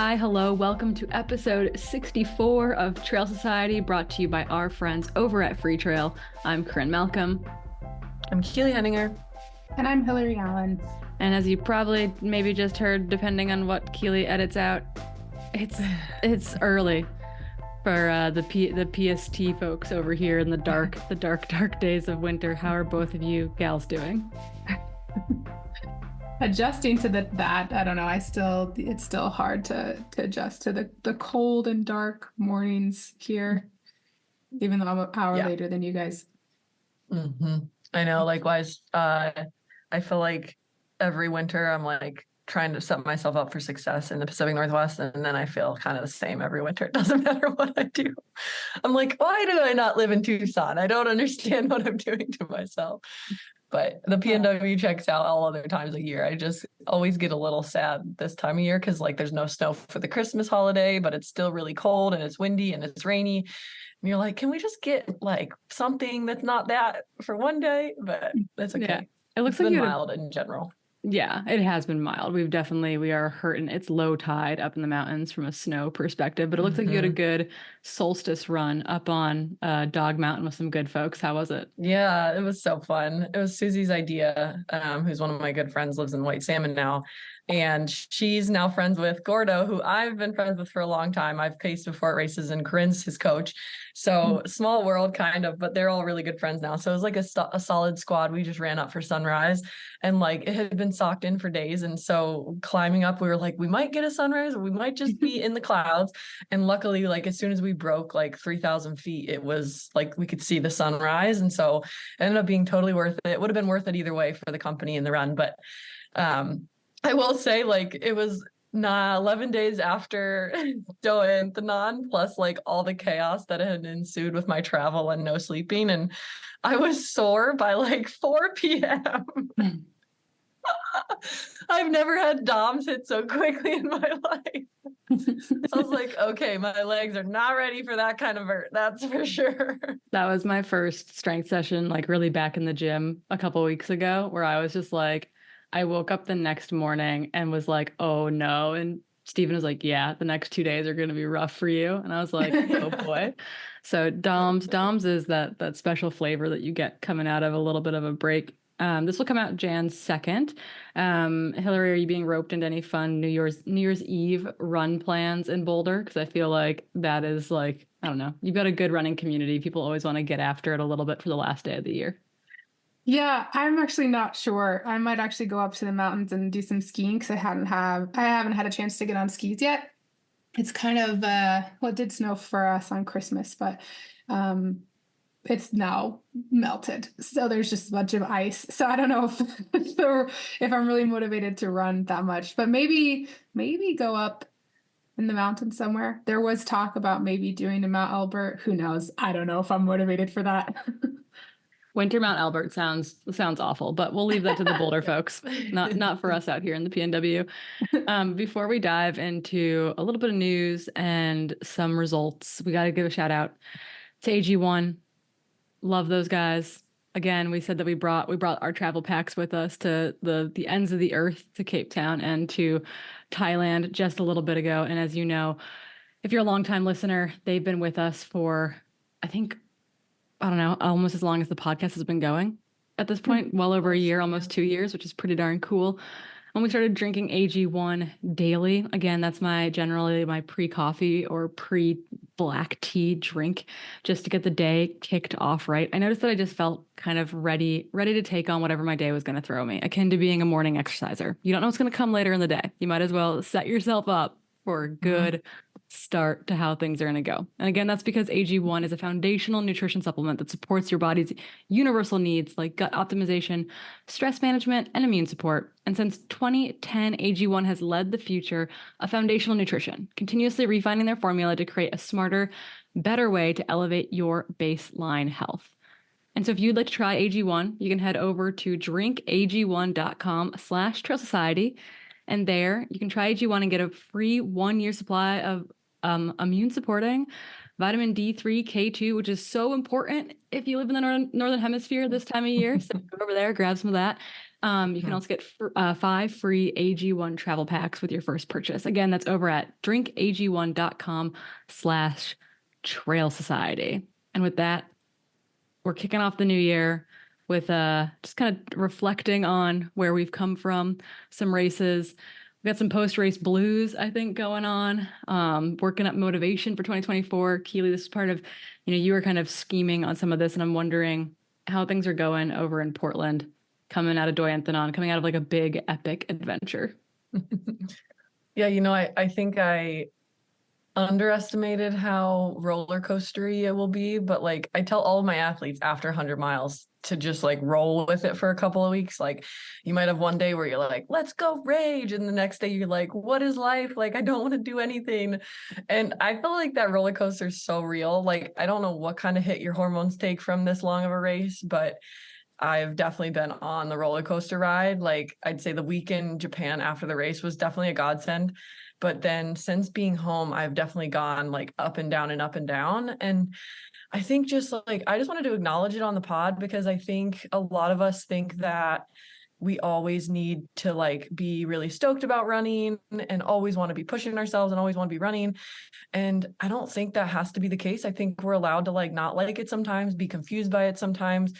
Hi, hello, welcome to episode 64 of Trail Society, brought to you by our friends over at Freetrail. I'm Corinne Malcolm. I'm Keely Henninger. And I'm Hillary Allen. And as you probably maybe just heard, depending on what Keely edits out, it's early for the PST folks over here in the dark days of winter. How are both of you gals doing? Adjusting to that, I don't know. It's still hard to adjust to the cold and dark mornings here, even though I'm an hour later than you guys. Mm-hmm. I know. Likewise, I feel like every winter I'm like trying to set myself up for success in the Pacific Northwest, and then I feel kind of the same every winter. It doesn't matter what I do. I'm like, why do I not live in Tucson? I don't understand what I'm doing to myself. But the PNW checks out all other times of year. I just always get a little sad this time of year because like there's no snow for the Christmas holiday, but it's still really cold and it's windy and it's rainy. And you're like, can we just get like something that's not that for one day? But that's okay. Yeah. It looks it's like been mild in general. Yeah, it has been mild. We are hurting. It's low tide up in the mountains from a snow perspective, but it looks like you had a good solstice run up on Dog Mountain with some good folks. How was it? Yeah, it was so fun. It was Susie's idea, who's one of my good friends, lives in White Salmon now. And she's now friends with Gordo, who I've been friends with for a long time. I've paced before at races, and Corinne's his coach. So small world kind of, but they're all really good friends now. So it was like a solid squad. We just ran up for sunrise, and like it had been socked in for days. And so climbing up, we were like, we might get a sunrise or we might just be in the clouds. And luckily, like as soon as we broke like 3,000 feet, it was like we could see the sunrise. And so it ended up being totally worth it. It would have been worth it either way for the company and the run. But I will say, like, it was 11 days after doing the non, plus like all the chaos that had ensued with my travel and no sleeping. And I was sore by like 4 p.m. I've never had DOMs hit so quickly in my life. I was like, okay, my legs are not ready for that kind of hurt. That's for sure. That was my first strength session, like really back in the gym a couple of weeks ago, where I was just like, I woke up the next morning and was like, oh no. And Steven was like, yeah, the next 2 days are going to be rough for you. And I was like, oh boy. So DOMS is that special flavor that you get coming out of a little bit of a break. This will come out Jan 2nd. Hillary, are you being roped into any fun New Year's Eve run plans in Boulder? Because I feel like that is like, I don't know, you've got a good running community. People always want to get after it a little bit for the last day of the year. Yeah, I'm actually not sure. I might actually go up to the mountains and do some skiing because I haven't had a chance to get on skis yet. It's kind of it did snow for us on Christmas, but it's now melted. So there's just a bunch of ice. So I don't know if I'm really motivated to run that much, but maybe go up in the mountains somewhere. There was talk about maybe doing a Mount Albert. Who knows? I don't know if I'm motivated for that. Winter Mount Albert sounds awful, but we'll leave that to the Boulder folks, not for us out here in the PNW. Before we dive into a little bit of news and some results, we got to give a shout out to AG1. Love those guys. Again, we said that we brought our travel packs with us to the ends of the earth, to Cape Town and to Thailand just a little bit ago. And as you know, if you're a longtime listener, they've been with us for, I don't know, almost as long as the podcast has been going at this point, well over a year, almost 2 years, which is pretty darn cool. And we started drinking AG1 daily. Again, that's generally my pre-coffee or pre-black tea drink, just to get the day kicked off right. I noticed that I just felt kind of ready to take on whatever my day was going to throw me, akin to being a morning exerciser. You don't know what's going to come later in the day. You might as well set yourself up for a good start to how things are going to go. And again, that's because AG1 is a foundational nutrition supplement that supports your body's universal needs like gut optimization, stress management, and immune support. And since 2010, AG1 has led the future of foundational nutrition, continuously refining their formula to create a smarter, better way to elevate your baseline health. And so if you'd like to try AG1, you can head over to drinkag1.com/Trail Society. And there you can try AG1 and get a free 1-year supply of immune supporting vitamin D3, K2, which is so important if you live in the northern hemisphere this time of year. So go over there, grab some of that. You can also get 5 free AG1 travel packs with your first purchase. Again, that's over at drinkag1.com/trail society. And with that, we're kicking off the new year with just kind of reflecting on where we've come from, some races. We got some post-race blues, I think, going on. Working up motivation for 2024. Keely, this is part of, you were kind of scheming on some of this, and I'm wondering how things are going over in Portland, coming out of Doyenthenon, coming out of like a big epic adventure. Yeah, I think I underestimated how roller coastery it will be, but like I tell all of my athletes after 100 miles to just like roll with it for a couple of weeks. Like you might have one day where you're like, let's go rage, and the next day you're like, what is life? Like I don't want to do anything. And I feel like that roller coaster is so real. Like I don't know what kind of hit your hormones take from this long of a race, but I've definitely been on the roller coaster ride. Like I'd say the week in Japan after the race was definitely a godsend. But then since being home, I've definitely gone like up and down and up and down. And I think just like, I just wanted to acknowledge it on the pod because I think a lot of us think that we always need to like be really stoked about running and always want to be pushing ourselves and always want to be running. And I don't think that has to be the case. I think we're allowed to like not like it sometimes, be confused by it sometimes,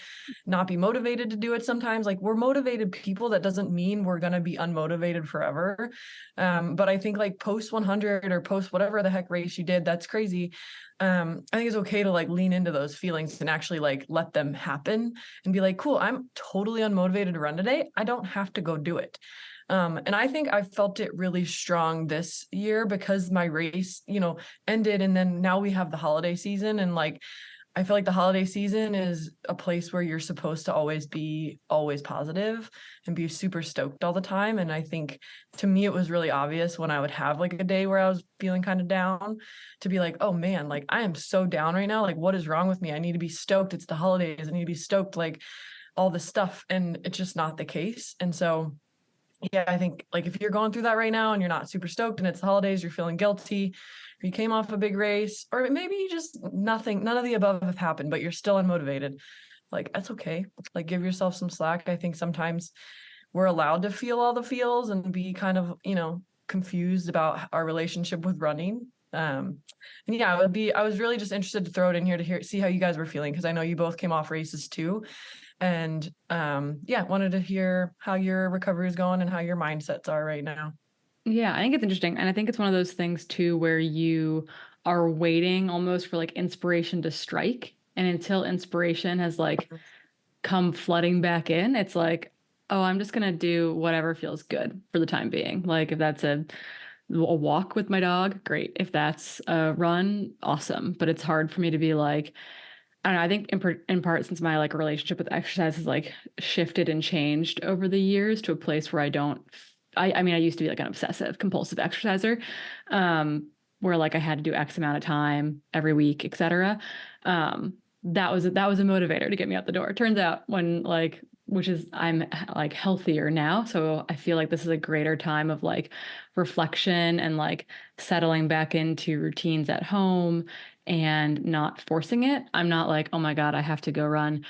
not be motivated to do it sometimes. Like we're motivated people. That doesn't mean we're going to be unmotivated forever. But I think like post 100 or post whatever the heck race you did, that's crazy. I think it's okay to like lean into those feelings and actually like let them happen and be like, cool, I'm totally unmotivated to run today. I don't have to go do it. And I think I felt it really strong this year because my race, ended. And then now we have the holiday season. And like, I feel like the holiday season is a place where you're supposed to always be positive and be super stoked all the time. And I think to me, it was really obvious when I would have like a day where I was feeling kind of down to be like, oh man, like I am so down right now. Like, what is wrong with me? I need to be stoked. It's the holidays. I need to be stoked, like all this stuff. And it's just not the case. And so yeah, I think like if you're going through that right now and you're not super stoked and it's the holidays, you're feeling guilty, or you came off a big race, or maybe you just none of the above have happened, but you're still unmotivated. Like that's okay. Like give yourself some slack. I think sometimes we're allowed to feel all the feels and be kind of, confused about our relationship with running. And yeah, I was really just interested to throw it in here to see how you guys were feeling, because I know you both came off races too. And wanted to hear how your recovery is going and how your mindsets are right now. Yeah, I think it's interesting. And I think it's one of those things too where you are waiting almost for like inspiration to strike. And until inspiration has like come flooding back in, it's like, oh, I'm just gonna do whatever feels good for the time being. Like if that's a walk with my dog, great. If that's a run, awesome. But it's hard for me to be like, I don't know, I think in part since my like relationship with exercise has like shifted and changed over the years to a place where I mean, I used to be like an obsessive compulsive exerciser, where like I had to do X amount of time every week, etc. That was a motivator to get me out the door. Turns out I'm like healthier now. So I feel like this is a greater time of like reflection and like settling back into routines at home and not forcing it. I'm not like, oh my God, I have to go run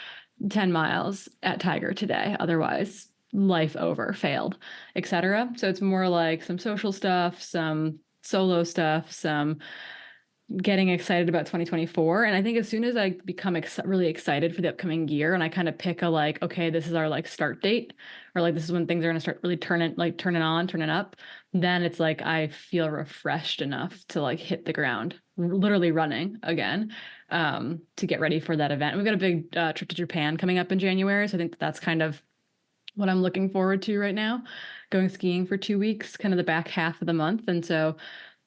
10 miles at Tiger today. Otherwise, life over, failed, etc. So it's more like some social stuff, some solo stuff, some getting excited about 2024. And I think as soon as I become really excited for the upcoming year and I kind of pick a like, okay, this is our like start date, or like this is when things are going to start really turning up, then it's like I feel refreshed enough to like hit the ground, literally running again, to get ready for that event. We've got a big trip to Japan coming up in January. So I think that's kind of what I'm looking forward to right now, going skiing for 2 weeks, kind of the back half of the month. And so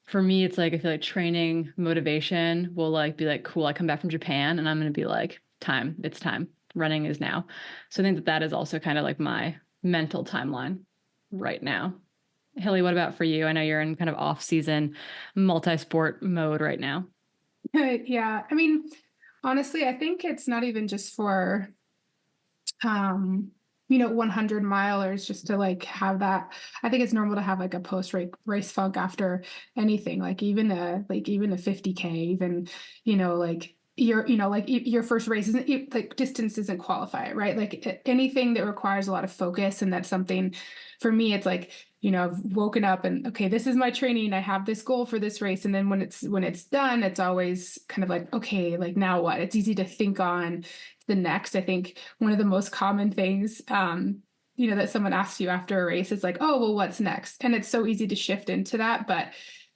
for me, it's like I feel like training motivation will like be like, cool, I come back from Japan and I'm going to be like, it's time. Running is now. So I think that is also kind of like my mental timeline right now. Hilly, what about for you? I know you're in kind of off-season multi-sport mode right now. Yeah. I mean, honestly, I think it's not even just for 100 milers just to like have that. I think it's normal to have like a post race funk after anything, like even a 50K, even, like your first race isn't like distance doesn't qualify, right? Like anything that requires a lot of focus. And that's something for me, it's like, I've woken up and okay, this is my training. I have this goal for this race. And then when it's done, it's always kind of like, okay, like now what? It's easy to think on the next. I think one of the most common things, that someone asks you after a race is like, oh, well, what's next? And it's so easy to shift into that. But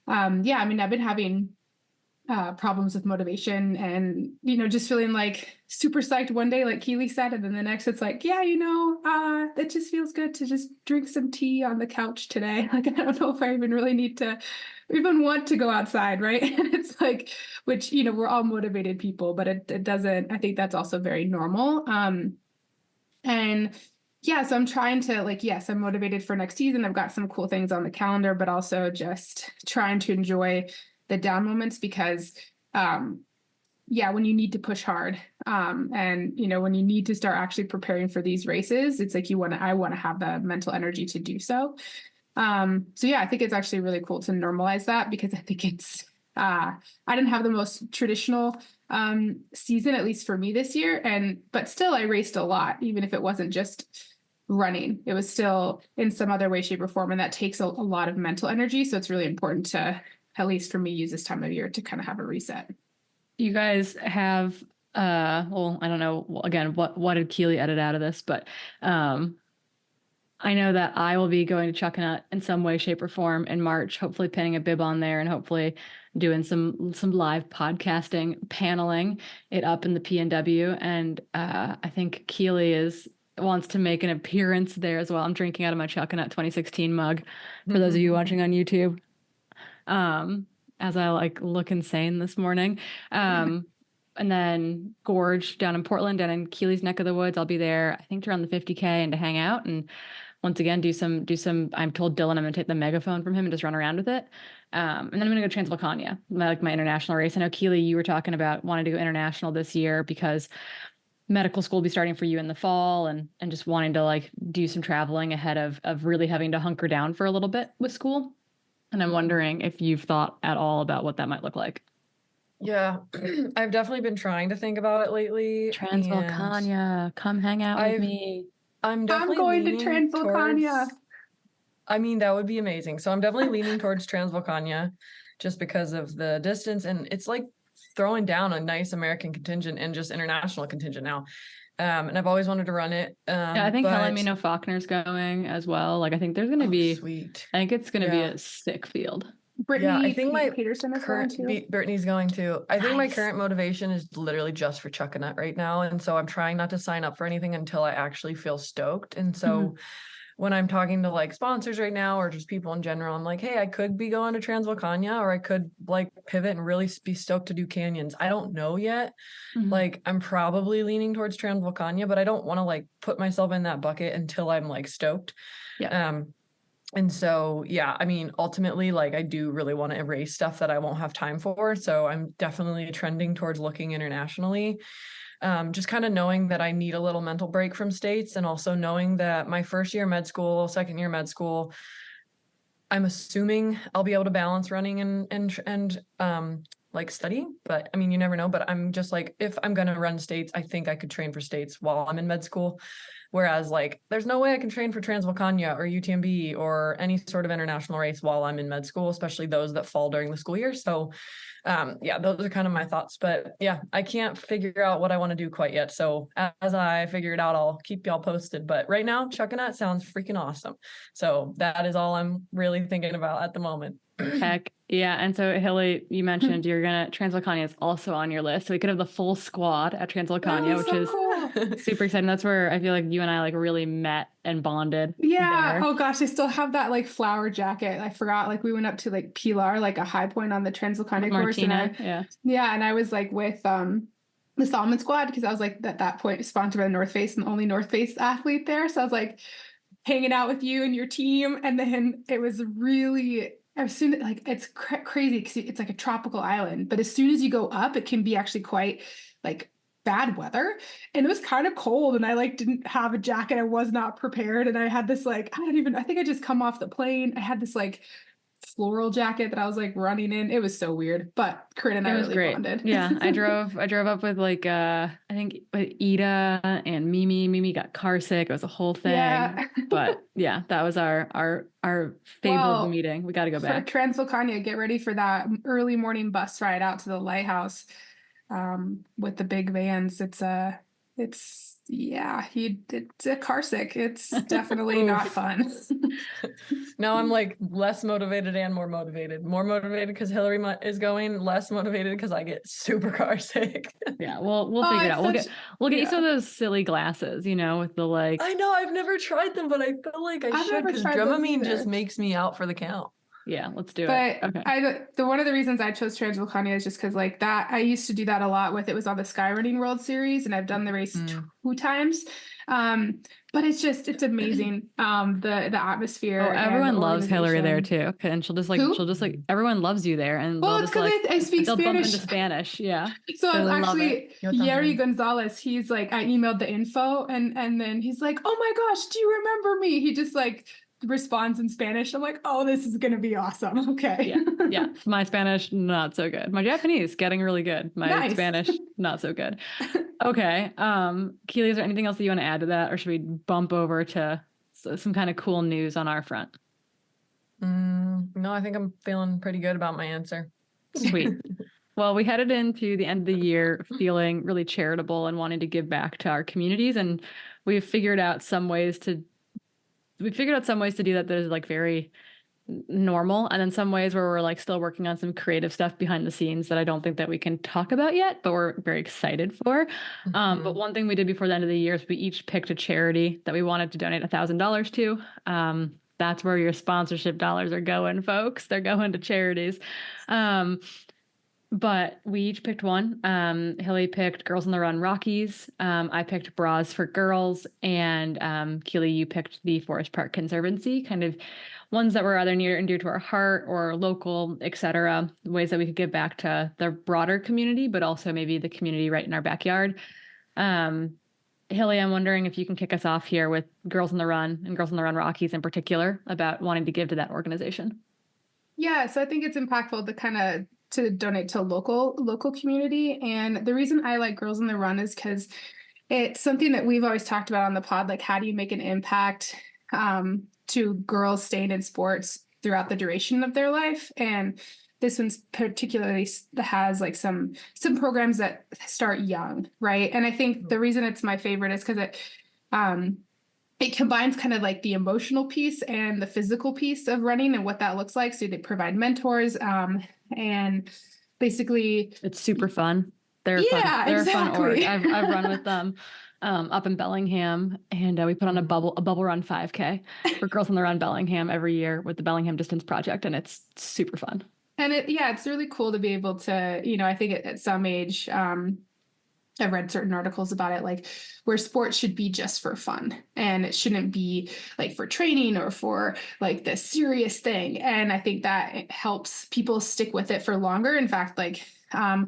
yeah, I mean, I've been having problems with motivation and, just feeling like super psyched one day, like Keely said, and then the next it's like, yeah, it just feels good to just drink some tea on the couch today. Like, I don't know if I even really need to even want to go outside, right? And it's like, which, we're all motivated people, but it doesn't, I think that's also very normal. And yeah, so I'm trying to like, yes, I'm motivated for next season. I've got some cool things on the calendar, but also just trying to enjoy the down moments because, yeah, when you need to push hard, and when you need to start actually preparing for these races, it's like I want to have the mental energy to do so. So yeah, I think it's actually really cool to normalize that because I think it's, I didn't have the most traditional season, at least for me this year, but still I raced a lot, even if it wasn't just running. It was still in some other way, shape, or form, and that takes a lot of mental energy. So it's really important to, at least for me, use this time of year to kind of have a reset. You guys have, well, I don't know, again, what did Keely edit out of this, but I know that I will be going to Chuckanut in some way, shape, or form in March, hopefully pinning a bib on there and hopefully doing some live podcasting, paneling it up in the PNW. And I think Keely wants to make an appearance there as well. I'm drinking out of my Chuckanut 2016 mug for those of you watching on YouTube. As I like look insane this morning. And then Gorge down in Portland and in Keely's neck of the woods. I'll be there, I think, to run the 50K and to hang out and once again do some. I'm told Dylan I'm gonna take the megaphone from him and just run around with it. And then I'm gonna go to Transvolcania, my international race. I know Keely, you were talking about wanting to go international this year because medical school will be starting for you in the fall and just wanting to like do some traveling ahead of really having to hunker down for a little bit with school. And I'm wondering if you've thought at all about what that might look like. Yeah, I've definitely been trying to think about it lately. Transvolcania, come hang out with me. I'm definitely going to leaning Transvolcania. I mean, that would be amazing. So I'm definitely leaning towards Transvolcania just because of the distance. And it's like throwing down a nice American contingent and just international contingent now. And I've always wanted to run it. Yeah, I think Helena Faulkner's going as well. Like, I think there's going to be, sweet. I think it's going to be a sick field. Brittany, yeah, I think my Peterson is going too. Brittany's going too. I think my Nice. current motivation is literally just for Chuckanut right now. And so I'm trying not to sign up for anything until I actually feel stoked. And so when I'm talking to like sponsors right now or just people in general, I'm like, hey, I could be going to Transvolcania or I could like pivot and really be stoked to do canyons. I don't know yet. Like I'm probably leaning towards Transvolcania, but I don't want to like put myself in that bucket until I'm like stoked. Yeah. And so, yeah, I mean, ultimately, like I do really want to erase stuff that I won't have time for. So I'm definitely trending towards looking internationally. Just kind of knowing that I need a little mental break from states and also knowing that my first year med school, second year med school, I'm assuming I'll be able to balance running and like study, but I mean, you never know, but I'm just like, if I'm going to run states, I think I could train for states while I'm in med school. Whereas like, there's no way I can train for Transvolcania or UTMB or any sort of international race while I'm in med school, especially those that fall during the school year. So yeah, those are kind of my thoughts, but yeah, I can't figure out what I want to do quite yet. So as I figure it out, I'll keep y'all posted, but right now Chuckanut sounds freaking awesome. So that is all I'm really thinking about at the moment. Heck yeah. And so Hilly, you mentioned Transvolcania is also on your list. So we could have the full squad at Transvolcania, which is cool. Super exciting. That's where I feel like you and I like really met and bonded. Yeah. there. Oh gosh, I still have that like flower jacket. I forgot, like we went up to like Pilar, like a high point on the Transvolcania course. And I was like with the Salmon Squad because I was like at that point sponsored by the North Face and the only North Face athlete there. So I was like hanging out with you and your team. And then it was really, as soon like it's crazy because it's like a tropical island, but as soon as you go up, it can be actually quite like bad weather, and it was kind of cold, and I like didn't have a jacket. I was not prepared, and I had this like I think I just come off the plane. I had this like floral jacket that I was like running in. It was so weird, but Corinne and I really great. bonded. Yeah, I drove up with like I think with Ida and Mimi. Mimi got car sick. It was a whole thing. Yeah. But yeah, that was our fable of the meeting. We got to go for back. Transvolcania, get ready for that early morning bus ride out to the lighthouse with the big vans. It's a car sick. It's definitely not fun. Now I'm like less motivated and more motivated. More motivated because Hillary is going. Less motivated because I get super car sick. Yeah, we'll figure it out. We'll get you some of those silly glasses, you know, with the like. I know I've never tried them, but I feel like I should because Dramamine just makes me out for the count. Yeah, let's do it. Okay. One of the reasons I chose Transvolcania is just because like that I used to do that a lot with. It was on the Skyrunning World Series, and I've done the race 2 times. But it's amazing. The atmosphere. Oh, everyone loves Hillary there too, and she'll just like everyone loves you there, and well, it's because I speak they'll Spanish. Bump into Spanish, yeah. So actually, Yeri Gonzalez, he's like, I emailed the info, and then he's like, oh my gosh, do you remember me? He just like responds in Spanish. I'm like, oh, this is gonna be awesome. Okay. Yeah. My Spanish, not so good. My Japanese, getting really good. My Spanish, not so good. Okay. Keely, is there anything else that you want to add to that, or should we bump over to some kind of cool news on our front? No, I think I'm feeling pretty good about my answer. Sweet. Well, we headed into the end of the year feeling really charitable and wanting to give back to our communities, and we've figured out some ways to do that is like very normal, and then some ways where we're like still working on some creative stuff behind the scenes that I don't think that we can talk about yet, but we're very excited for. But one thing we did before the end of the year is we each picked a charity that we wanted to donate $1,000 to. That's where your sponsorship dollars are going, folks. They're going to charities. But we each picked one. Hilly picked Girls on the Run Rockies. I picked Bras for Girls. And Keely, you picked the Forest Park Conservancy, kind of ones that were either near and dear to our heart or local, et cetera, ways that we could give back to the broader community, but also maybe the community right in our backyard. Hilly, I'm wondering if you can kick us off here with Girls on the Run and Girls on the Run Rockies in particular about wanting to give to that organization. Yeah, so I think it's impactful to donate to local community. And the reason I like Girls on the Run is because it's something that we've always talked about on the pod, like how do you make an impact to girls staying in sports throughout the duration of their life. And this one's particularly has like some programs that start young, right? And I think the reason it's my favorite is because it combines kind of like the emotional piece and the physical piece of running and what that looks like. So they provide mentors and basically it's super fun. They're fun. They're exactly. a fun org. I've run with them up in Bellingham, and we put on a bubble run 5K for Girls on the Run Bellingham every year with the Bellingham Distance Project, and it's super fun. And it's really cool to be able to, I think at some age, I've read certain articles about it, like where sports should be just for fun and it shouldn't be like for training or for like this serious thing. And I think that it helps people stick with it for longer. In fact, like, I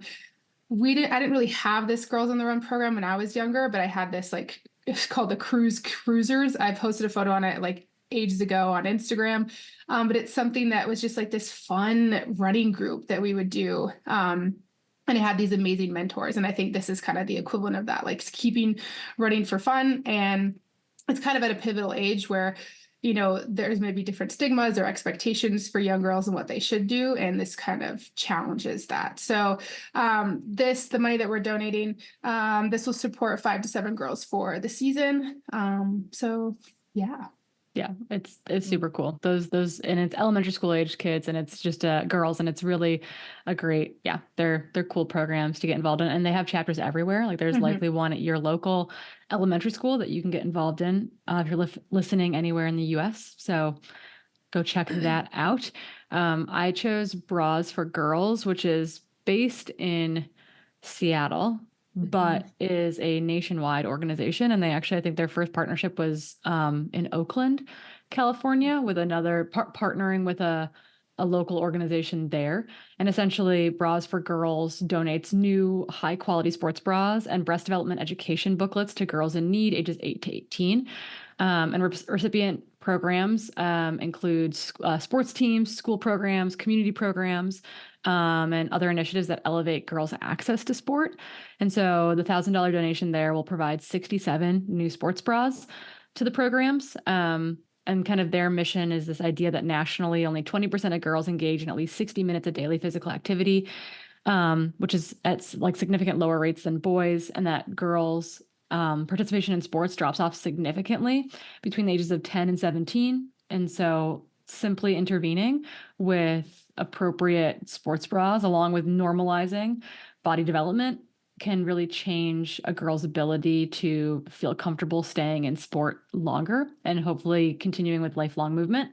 didn't really have this Girls on the Run program when I was younger, but I had this like, it's called the Cruisers. I posted a photo on it like ages ago on Instagram. But it's something that was just like this fun running group that we would do. And it had these amazing mentors. And I think this is kind of the equivalent of that, like keeping running for fun. And it's kind of at a pivotal age where, there's maybe different stigmas or expectations for young girls and what they should do. And this kind of challenges that. So the money that we're donating, this will support 5 to 7 girls for the season. Yeah, it's super cool. Those and it's elementary school age kids, and it's just girls, and it's really a great, they're cool programs to get involved in, and they have chapters everywhere. Like there's likely one at your local elementary school that you can get involved in if you're listening anywhere in the U.S. So go check that out. I chose Bras for Girls, which is based in Seattle, but is a nationwide organization. And they actually, I think their first partnership was in Oakland, California, with another partnering with a local organization there. And essentially, Bras for Girls donates new high quality sports bras and breast development education booklets to girls in need, ages 8 to 18. And recipient programs includes sports teams, school programs, community programs, and other initiatives that elevate girls' access to sport. And so the $1,000 donation there will provide 67 new sports bras to the programs. And kind of their mission is this idea that nationally only 20% of girls engage in at least 60 minutes of daily physical activity, which is at like significant lower rates than boys, and that girls' participation in sports drops off significantly between the ages of 10 and 17. And so simply intervening with appropriate sports bras, along with normalizing body development, can really change a girl's ability to feel comfortable staying in sport longer and hopefully continuing with lifelong movement.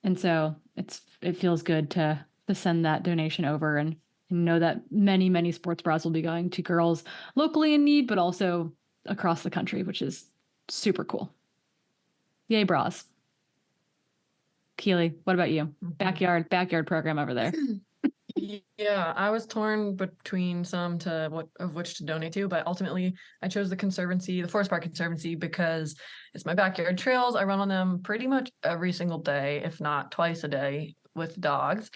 And so it feels good to send that donation over and know that many, many sports bras will be going to girls locally in need, but also across the country, which is super cool. Yay, bras. Keely, what about you? Backyard program over there. Yeah, I was torn between some of which to donate to, but ultimately I chose the Forest Park Conservancy, because it's my backyard trails. I run on them pretty much every single day, if not twice a day, with dogs.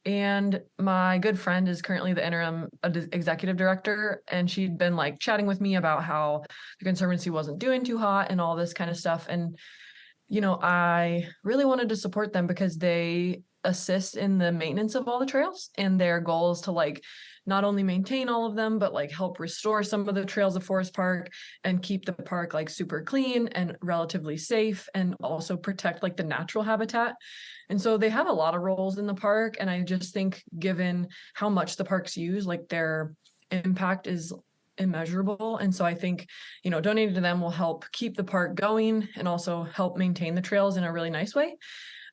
And my good friend is currently the interim executive director, and she'd been like chatting with me about how the Conservancy wasn't doing too hot and all this kind of stuff. And, I really wanted to support them because they assist in the maintenance of all the trails, and their goal is to like not only maintain all of them, but like help restore some of the trails of Forest Park and keep the park like super clean and relatively safe, and also protect like the natural habitat. And so they have a lot of roles in the park. And I just think, given how much the parks use, like their impact is immeasurable. And so I think, donating to them will help keep the park going and also help maintain the trails in a really nice way.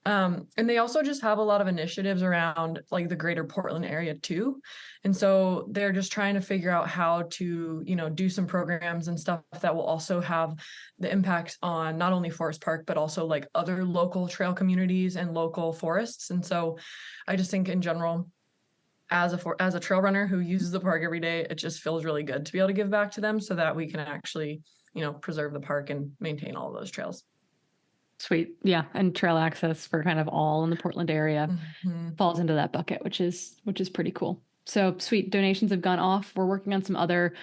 And they also just have a lot of initiatives around like the greater Portland area too. And so they're just trying to figure out how to, do some programs and stuff that will also have the impact on not only Forest Park, but also like other local trail communities and local forests. And so I just think in general, as a trail runner who uses the park every day, it just feels really good to be able to give back to them so that we can actually, preserve the park and maintain all of those trails. Sweet. Yeah. And trail access for kind of all in the Portland area falls into that bucket, which is pretty cool. So sweet. Donations have gone off. We're working on some other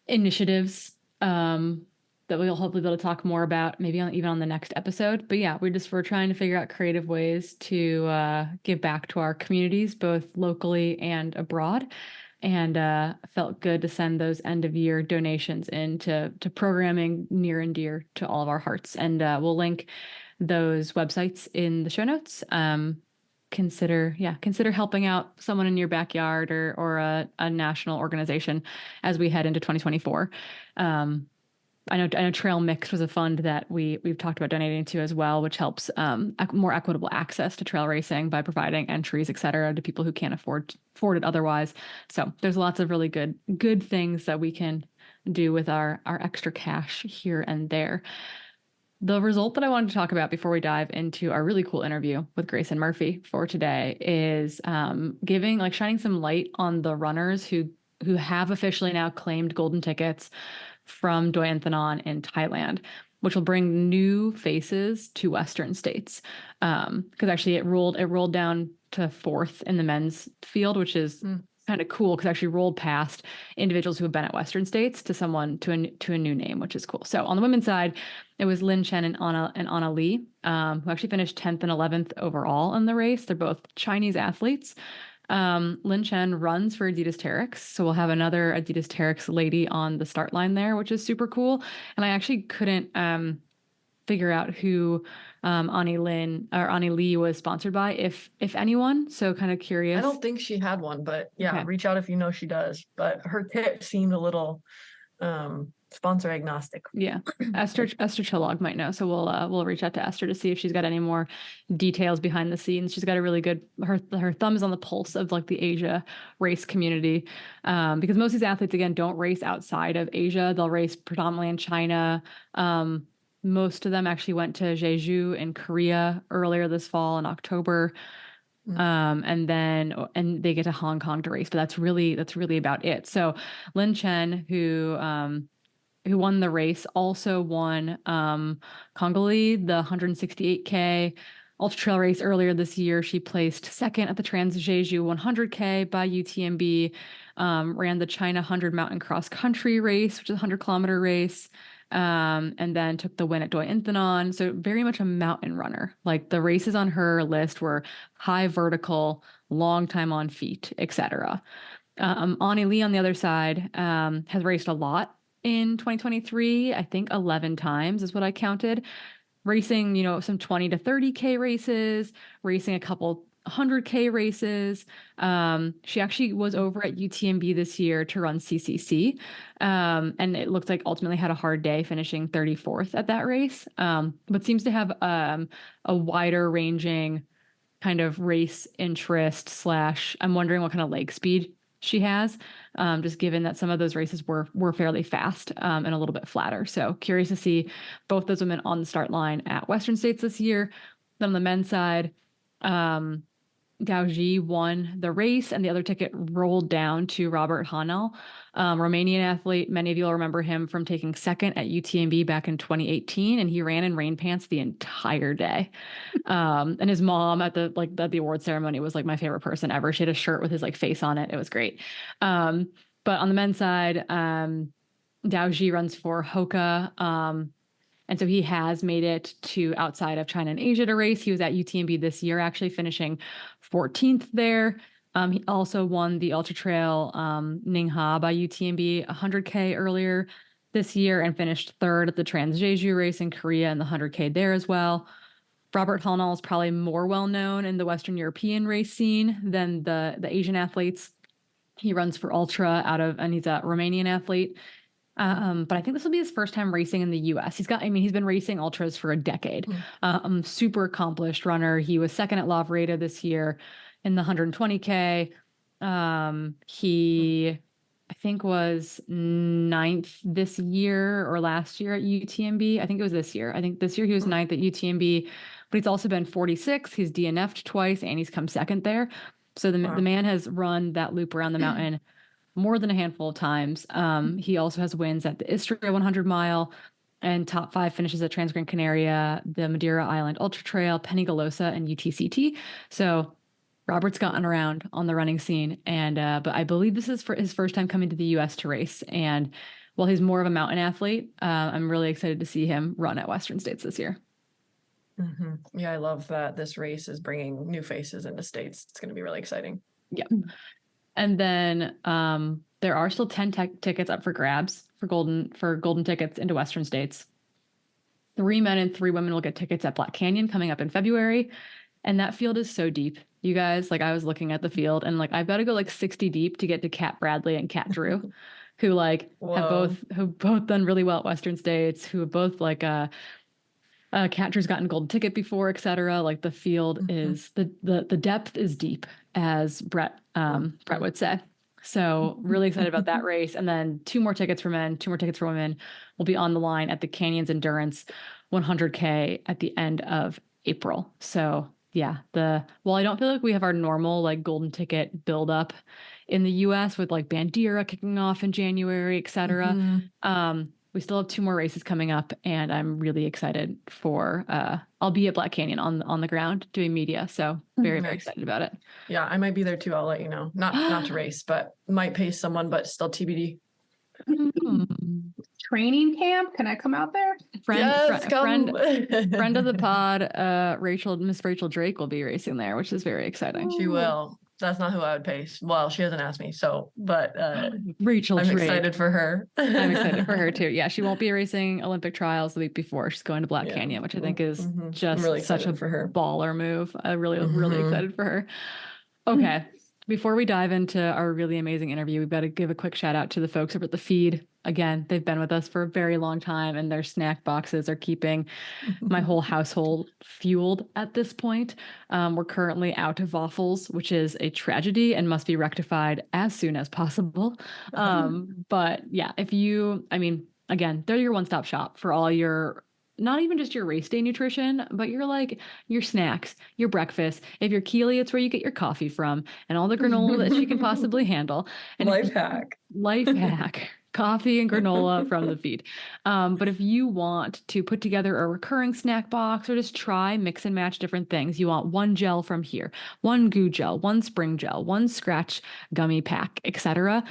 initiatives that we'll hopefully be able to talk more about, maybe even on the next episode. But yeah, we're trying to figure out creative ways to give back to our communities, both locally and abroad. And felt good to send those end of year donations into programming near and dear to all of our hearts. And we'll link those websites in the show notes. Consider helping out someone in your backyard or a national organization as we head into 2024. I know Trail Mix was a fund that we've talked about donating to as well, which helps more equitable access to trail racing by providing entries, et cetera, to people who can't afford it otherwise. So there's lots of really good things that we can do with our extra cash here and there. The result that I wanted to talk about before we dive into our really cool interview with Grayson Murphy for today is shining some light on the runners who have officially now claimed golden tickets from Doi Inthanon in Thailand, which will bring new faces to Western states. Because actually it rolled down to fourth in the men's field, which is kind of cool, because actually rolled past individuals who have been at Western states to a new name, which is cool. So on the women's side, it was Lin Chen and Anna Lee, who actually finished 10th and 11th overall in the race. They're both Chinese athletes. Lin Chen runs for Adidas Terrex, so we'll have another Adidas Terrex lady on the start line there, which is super cool. And I actually couldn't figure out who Ani Lee was sponsored by, if anyone. So kind of curious. I don't think she had one, but yeah, Okay. Reach out if you know she does. But her kit seemed a little sponsor agnostic. Yeah, Esther Chillog might know, so we'll reach out to Esther to see if she's got any more details behind the scenes. She's got a really good her thumb is on the pulse of like the Asia race community, because most of these athletes again don't race outside of Asia. They'll race predominantly in China. Most of them actually went to Jeju in Korea earlier this fall in October. And they get to Hong Kong to race, but that's really about it. So Lin Chen, who who won the race, also won Congolese, the 168K ultra trail race earlier this year. She placed second at the Trans-Jeju 100K by UTMB, ran the China 100 mountain cross country race, which is a 100-kilometer race, and then took the win at Doi Inthanon. So very much a mountain runner. Like the races on her list were high vertical, long time on feet, etc. Ani Lee on the other side has raced a lot in 2023. I think 11 times is what I counted. Racing, some 20 to 30K races, racing a couple 100K races. She actually was over at UTMB this year to run CCC. And it looks like ultimately had a hard day, finishing 34th at that race. But seems to have a wider ranging kind of race interest / I'm wondering what kind of leg speed she has, just given that some of those races were fairly fast and a little bit flatter. So curious to see both those women on the start line at Western States this year. Then on the men's side, Gauji won the race, and the other ticket rolled down to Robert Hanel, Romanian athlete. Many of you will remember him from taking second at UTMB back in 2018, and he ran in rain pants the entire day. And his mom at the award ceremony was like my favorite person ever. She had a shirt with his like face on it. It was great. But on the men's side, Daoji runs for Hoka. And so he has made it to outside of China and Asia to race. He was at UTMB this year, actually finishing 14th there. He also won the Ultra Trail Ningha by UTMB 100K earlier this year and finished third at the Trans-Jeju race in Korea and the 100K there as well. Robert Hanel is probably more well-known in the Western European race scene than the Asian athletes. He runs for Ultra and he's a Romanian athlete. But I think this will be his first time racing in the US. He's been racing ultras for a decade. Super accomplished runner. He was second at La Vereda this year in the 120K. He, I think, was 9th this year or last year at UTMB. I think it was this year. I think this year he was 9th at UTMB, but he's also been 46th. He's DNF'd twice and he's come second there. So the man has run that loop around the mountain more than a handful of times. He also has wins at the Istria 100 mile and top 5 finishes at Transgran Canaria, the Madeira Island Ultra Trail, Penigolosa, and UTCT. So Robert's gotten around on the running scene, and but I believe this is for his first time coming to the U.S. to race. And while he's more of a mountain athlete, I'm really excited to see him run at Western States this year. Mm-hmm. Yeah, I love that this race is bringing new faces into states. It's going to be really exciting. Yeah. And then there are still 10 tickets up for grabs for golden tickets into Western States. 3 men and 3 women will get tickets at Black Canyon coming up in February. And that field is so deep, you guys. Like I was looking at the field and like I've got to go like 60 deep to get to Kat Bradley and Kat Drew, who like have both done really well at Western States, who have both like Kat Drew's gotten golden ticket before, etc. Like the field is the depth is deep, as Brett would say. So really excited about that race. And then 2 more tickets for men, 2 more tickets for women will be on the line at the Canyons Endurance 100K at the end of April. So yeah, while I don't feel like we have our normal like golden ticket buildup in the US with like Bandera kicking off in January, etc. We still have 2 more races coming up, and I'm really excited for I'll be at Black Canyon on the ground doing media. So very excited about it. Yeah, I might be there too. I'll let you know. Not to race, but might pace someone, but still TBD. Training camp? Can I come out there? Friend of the pod, Miss Rachel Drake will be racing there, which is very exciting. She will. That's not who I would pace. Well, she hasn't asked me, but Rachel I'm Drake. excited for her. I'm excited for her too. Yeah, she won't be racing Olympic trials the week before. She's going to Black Canyon, which I think is just really such a baller move. I'm really excited for her. Okay. Before we dive into our really amazing interview, we've got to give a quick shout out to the folks over at The Feed. Again, they've been with us for a very long time, and their snack boxes are keeping my whole household fueled at this point. We're currently out of waffles, which is a tragedy and must be rectified as soon as possible. But yeah, again, they're your one-stop shop for all your, not even just your race day nutrition, but your snacks, your breakfast. If you're Keely, it's where you get your coffee from and all the granola that she can possibly handle. And Life hack. Coffee and granola from the feed. But if you want to put together a recurring snack box or just try mix and match different things, you want one gel from here, one goo gel, one spring gel, one scratch gummy pack, etc.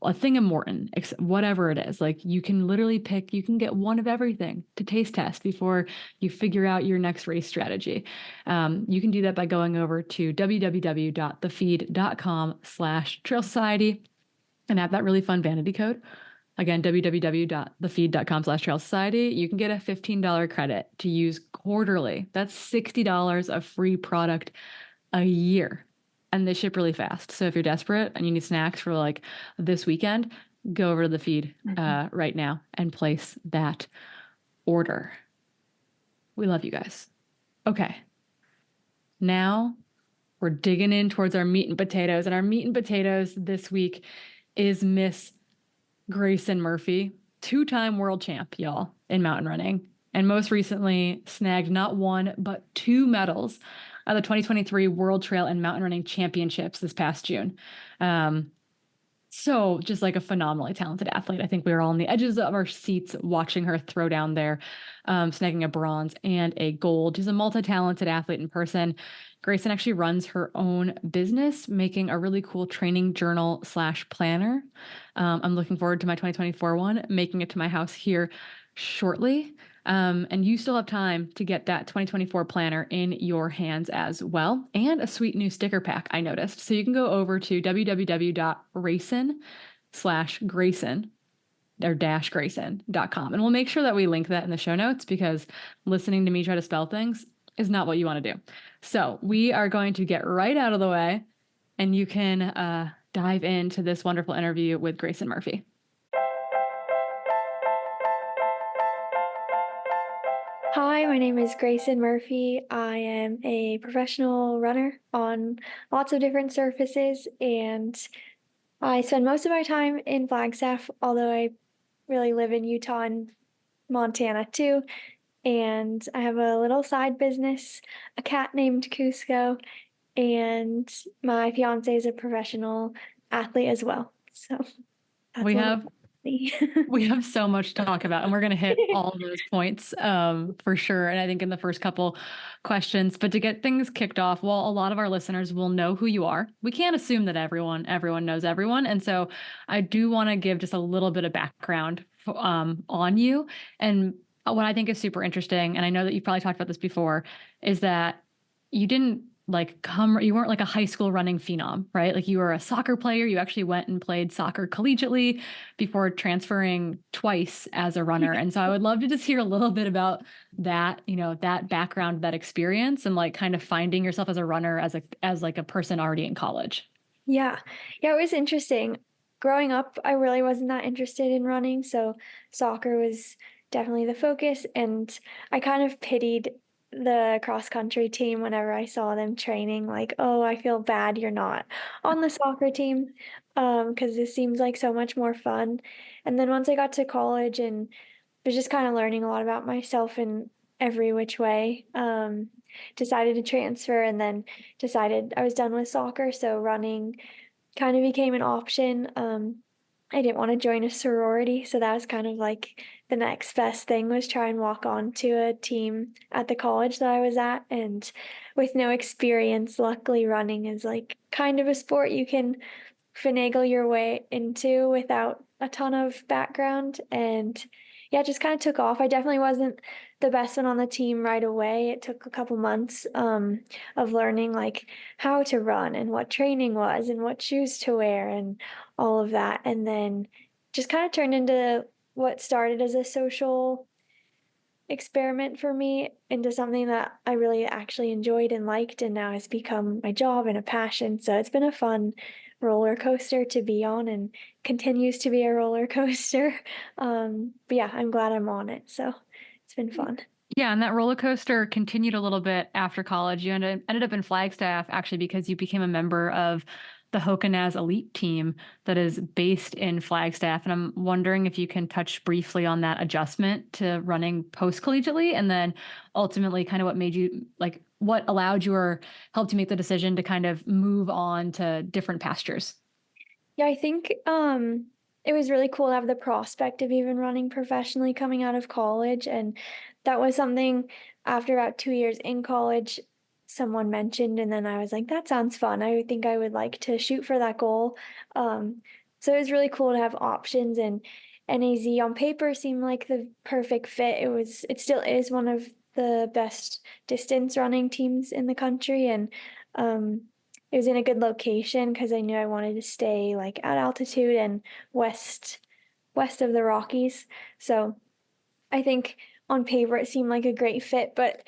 A thing of Morton, whatever it is. Like you can literally pick, you can get one of everything to taste test before you figure out your next race strategy. You can do that by going over to www.thefeed.com/Trail Society and add that really fun vanity code. Again, www.thefeed.com/Trail Society. You can get a $15 credit to use quarterly. That's $60 of free product a year. And they ship really fast. So if you're desperate and you need snacks for like this weekend, go over to the feed right now and place that order. We love you guys. Okay. Now we're digging in towards our meat and potatoes. And our meat and potatoes this week is Miss Grayson Murphy, 2-time world champ, y'all, in mountain running. And most recently snagged not 1, but 2 medals at the 2023 World Trail and Mountain Running Championships this past June. So just like a phenomenally talented athlete. I think we were all on the edges of our seats watching her throw down there, snagging a bronze and a gold. She's a multi-talented athlete in person. Grayson actually runs her own business, making a really cool training journal/planner. I'm looking forward to my 2024 one, making it to my house here shortly. And you still have time to get that 2024 planner in your hands as well. And a sweet new sticker pack, I noticed. So you can go over to www.racing/Grayson or -Grayson.com. And we'll make sure that we link that in the show notes because listening to me try to spell things is not what you want to do. So we are going to get right out of the way and you can dive into this wonderful interview with Grayson Murphy. Hi, my name is Grayson Murphy. I am a professional runner on lots of different surfaces, and I spend most of my time in Flagstaff, although I really live in Utah and Montana too. And I have a little side business, a cat named Cusco, and my fiance is a professional athlete as well. So that's we have so much to talk about, and we're going to hit all of those points for sure. And I think in the first couple questions, but to get things kicked off, well, a lot of our listeners will know who you are. We can't assume that everyone knows everyone. And so I do want to give just a little bit of background on you. And what I think is super interesting, and I know that you've probably talked about this before, is that you didn't you weren't like a high school running phenom, right? Like you were a soccer player. You actually went and played soccer collegiately before transferring twice as a runner. And so I would love to just hear a little bit about that, that background, that experience, and like kind of finding yourself as a runner, as like a person already in college. Yeah, it was interesting. Growing up, I really wasn't that interested in running, so soccer was definitely the focus, and I kind of pitied the cross country team whenever I saw them training, like, oh, I feel bad you're not on the soccer team, because this seems like so much more fun. And then once I got to college and was just kind of learning a lot about myself in every which way, decided to transfer and then decided I was done with soccer, so running kind of became an option. I didn't want to join a sorority, so that was kind of like the next best thing was try and walk on to a team at the college that I was at. And with no experience, luckily running is like kind of a sport you can finagle your way into without a ton of background. And yeah, it just kind of took off. I definitely wasn't the best one on the team right away. It took a couple months of learning like how to run and what training was and what shoes to wear and all of that. And then just kind of turned into what started as a social experiment for me into something that I really actually enjoyed and liked, and now has become my job and a passion. So it's been a fun roller coaster to be on and continues to be a roller coaster. But yeah, I'm glad I'm on it. So it's been fun. Yeah, and that roller coaster continued a little bit after college. You ended up in Flagstaff actually because you became a member of the Hokanaz elite team that is based in Flagstaff. And I'm wondering if you can touch briefly on that adjustment to running post-collegiately, and then ultimately kind of what made you, like what allowed you or helped you make the decision to kind of move on to different pastures. Yeah, I think it was really cool to have the prospect of even running professionally coming out of college. And that was something after about 2 years in college, someone mentioned, and then I was like, that sounds fun. I think I would like to shoot for that goal. So it was really cool to have options, and NAZ on paper seemed like the perfect fit. It still is one of the best distance running teams in the country, and it was in a good location because I knew I wanted to stay like at altitude and west of the Rockies. So I think on paper it seemed like a great fit, but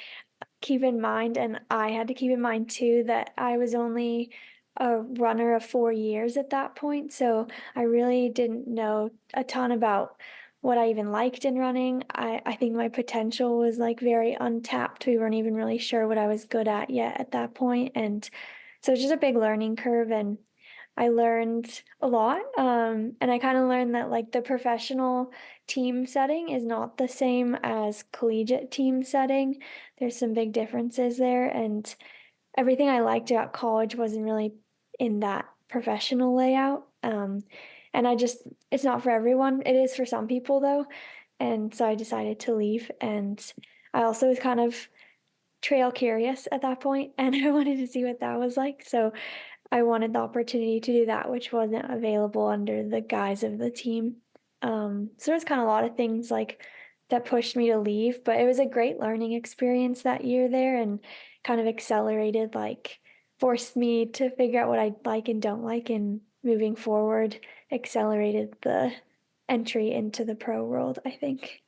keep in mind, and I had to keep in mind too, that I was only a runner of 4 years at that point. So I really didn't know a ton about what I even liked in running. I think my potential was like very untapped. We weren't even really sure what I was good at yet at that point. And so it's just a big learning curve. And I learned a lot. And I kind of learned that like the professional team setting is not the same as collegiate team setting. There's some big differences there. And everything I liked about college wasn't really in that professional layout. And it's not for everyone. It is for some people though. And so I decided to leave. And I also was kind of trail curious at that point, and I wanted to see what that was like. So I wanted the opportunity to do that, which wasn't available under the guise of the team. So there's kind of a lot of things like that pushed me to leave, but it was a great learning experience that year there, and kind of accelerated, like forced me to figure out what I like and don't like, and moving forward, accelerated the entry into the pro world, I think.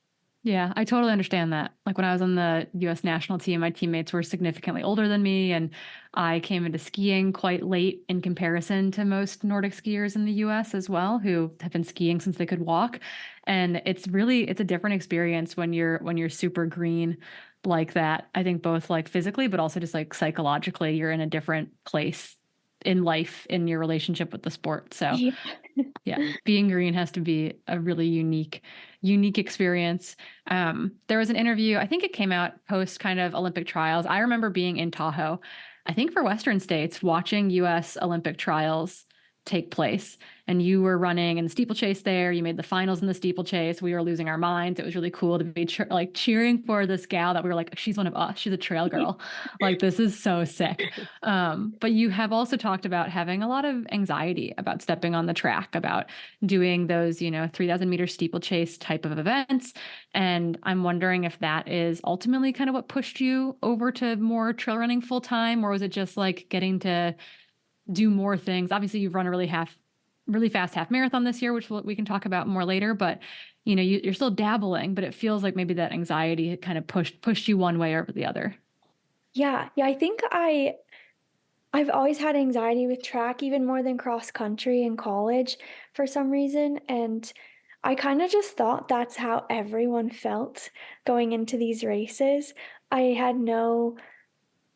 Yeah, I totally understand that. Like when I was on the US national team, my teammates were significantly older than me, and I came into skiing quite late in comparison to most Nordic skiers in the US as well, who have been skiing since they could walk. And it's a different experience when you're super green like that. I think both like physically, but also just like psychologically, you're in a different place in life in your relationship with the sport. So Yeah. yeah, being green has to be a really unique experience. There was an interview, I think it came out post kind of Olympic trials. I remember being in Tahoe, I think for Western states, watching US Olympic trials take place. And you were running in the steeplechase there. You made the finals in the steeplechase. We were losing our minds. It was really cool to be cheering for this gal that we were like, she's one of us. She's a trail girl. Like, this is so sick. But you have also talked about having a lot of anxiety about stepping on the track, about doing those, 3,000 meter steeplechase type of events. And I'm wondering if that is ultimately kind of what pushed you over to more trail running full time, or was it just like getting to do more things? Obviously, you've run a really fast half marathon this year, which we can talk about more later, but you're still dabbling, but it feels like maybe that anxiety kind of pushed you one way or the other. Yeah. I think I've always had anxiety with track, even more than cross country in college for some reason. And I kind of just thought that's how everyone felt going into these races. I had no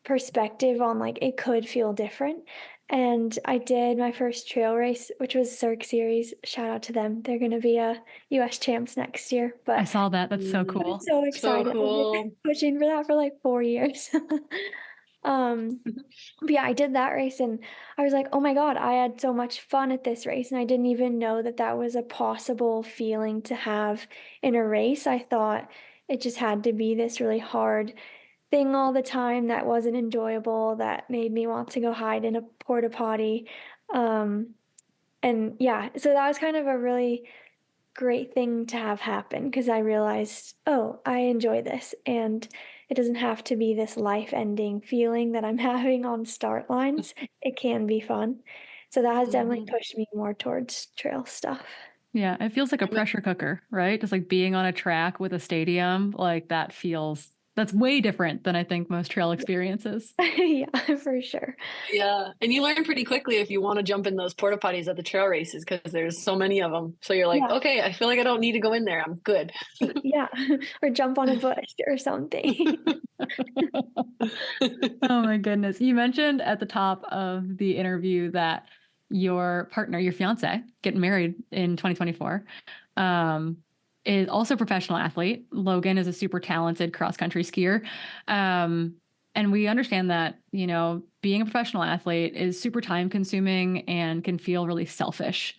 perspective on like it could feel different. And I did my first trail race, which was Cirque Series. Shout out to them. They're going to be a US champs next year. I But saw that. That's so I'm cool. so excited. I've cool. been pushing for that for like 4 years. But yeah, I did that race, and I was like, oh my God, I had so much fun at this race. And I didn't even know that that was a possible feeling to have in a race. I thought it just had to be this really hard thing all the time that wasn't enjoyable, that made me want to go hide in a porta potty. And yeah, so that was kind of a really great thing to have happen, because I realized, oh, I enjoy this, and it doesn't have to be this life-ending feeling that I'm having on start lines. It can be fun. So that has definitely pushed me more towards trail stuff. Yeah, it feels like a pressure cooker, right? Just like being on a track with a stadium, like that's way different than I think most trail experiences. Yeah, for sure. Yeah. And you learn pretty quickly if you want to jump in those porta potties at the trail races because there's so many of them. So you're like, Yeah. okay, I feel like I don't need to go in there. I'm good. Yeah, or jump on a bush or something. Oh my goodness. You mentioned at the top of the interview that your partner, your fiance, getting married in 2024, is also a professional athlete. Logan is a super talented cross country skier. And we understand that, being a professional athlete is super time consuming and can feel really selfish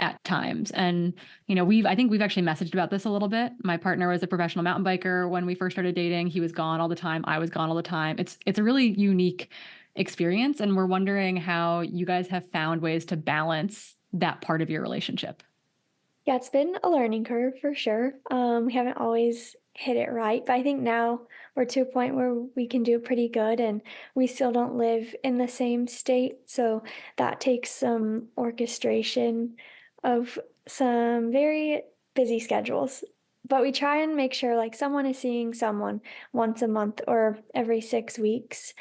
at times. And, I think we've actually messaged about this a little bit. My partner was a professional mountain biker when we first started dating. He was gone all the time. I was gone all the time. It's a really unique experience. And we're wondering how you guys have found ways to balance that part of your relationship. Yeah, it's been a learning curve for sure. We haven't always hit it right, but I think now we're to a point where we can do pretty good, and we still don't live in the same state. So that takes some orchestration of some very busy schedules. But we try and make sure like someone is seeing someone once a month or every 6 weeks.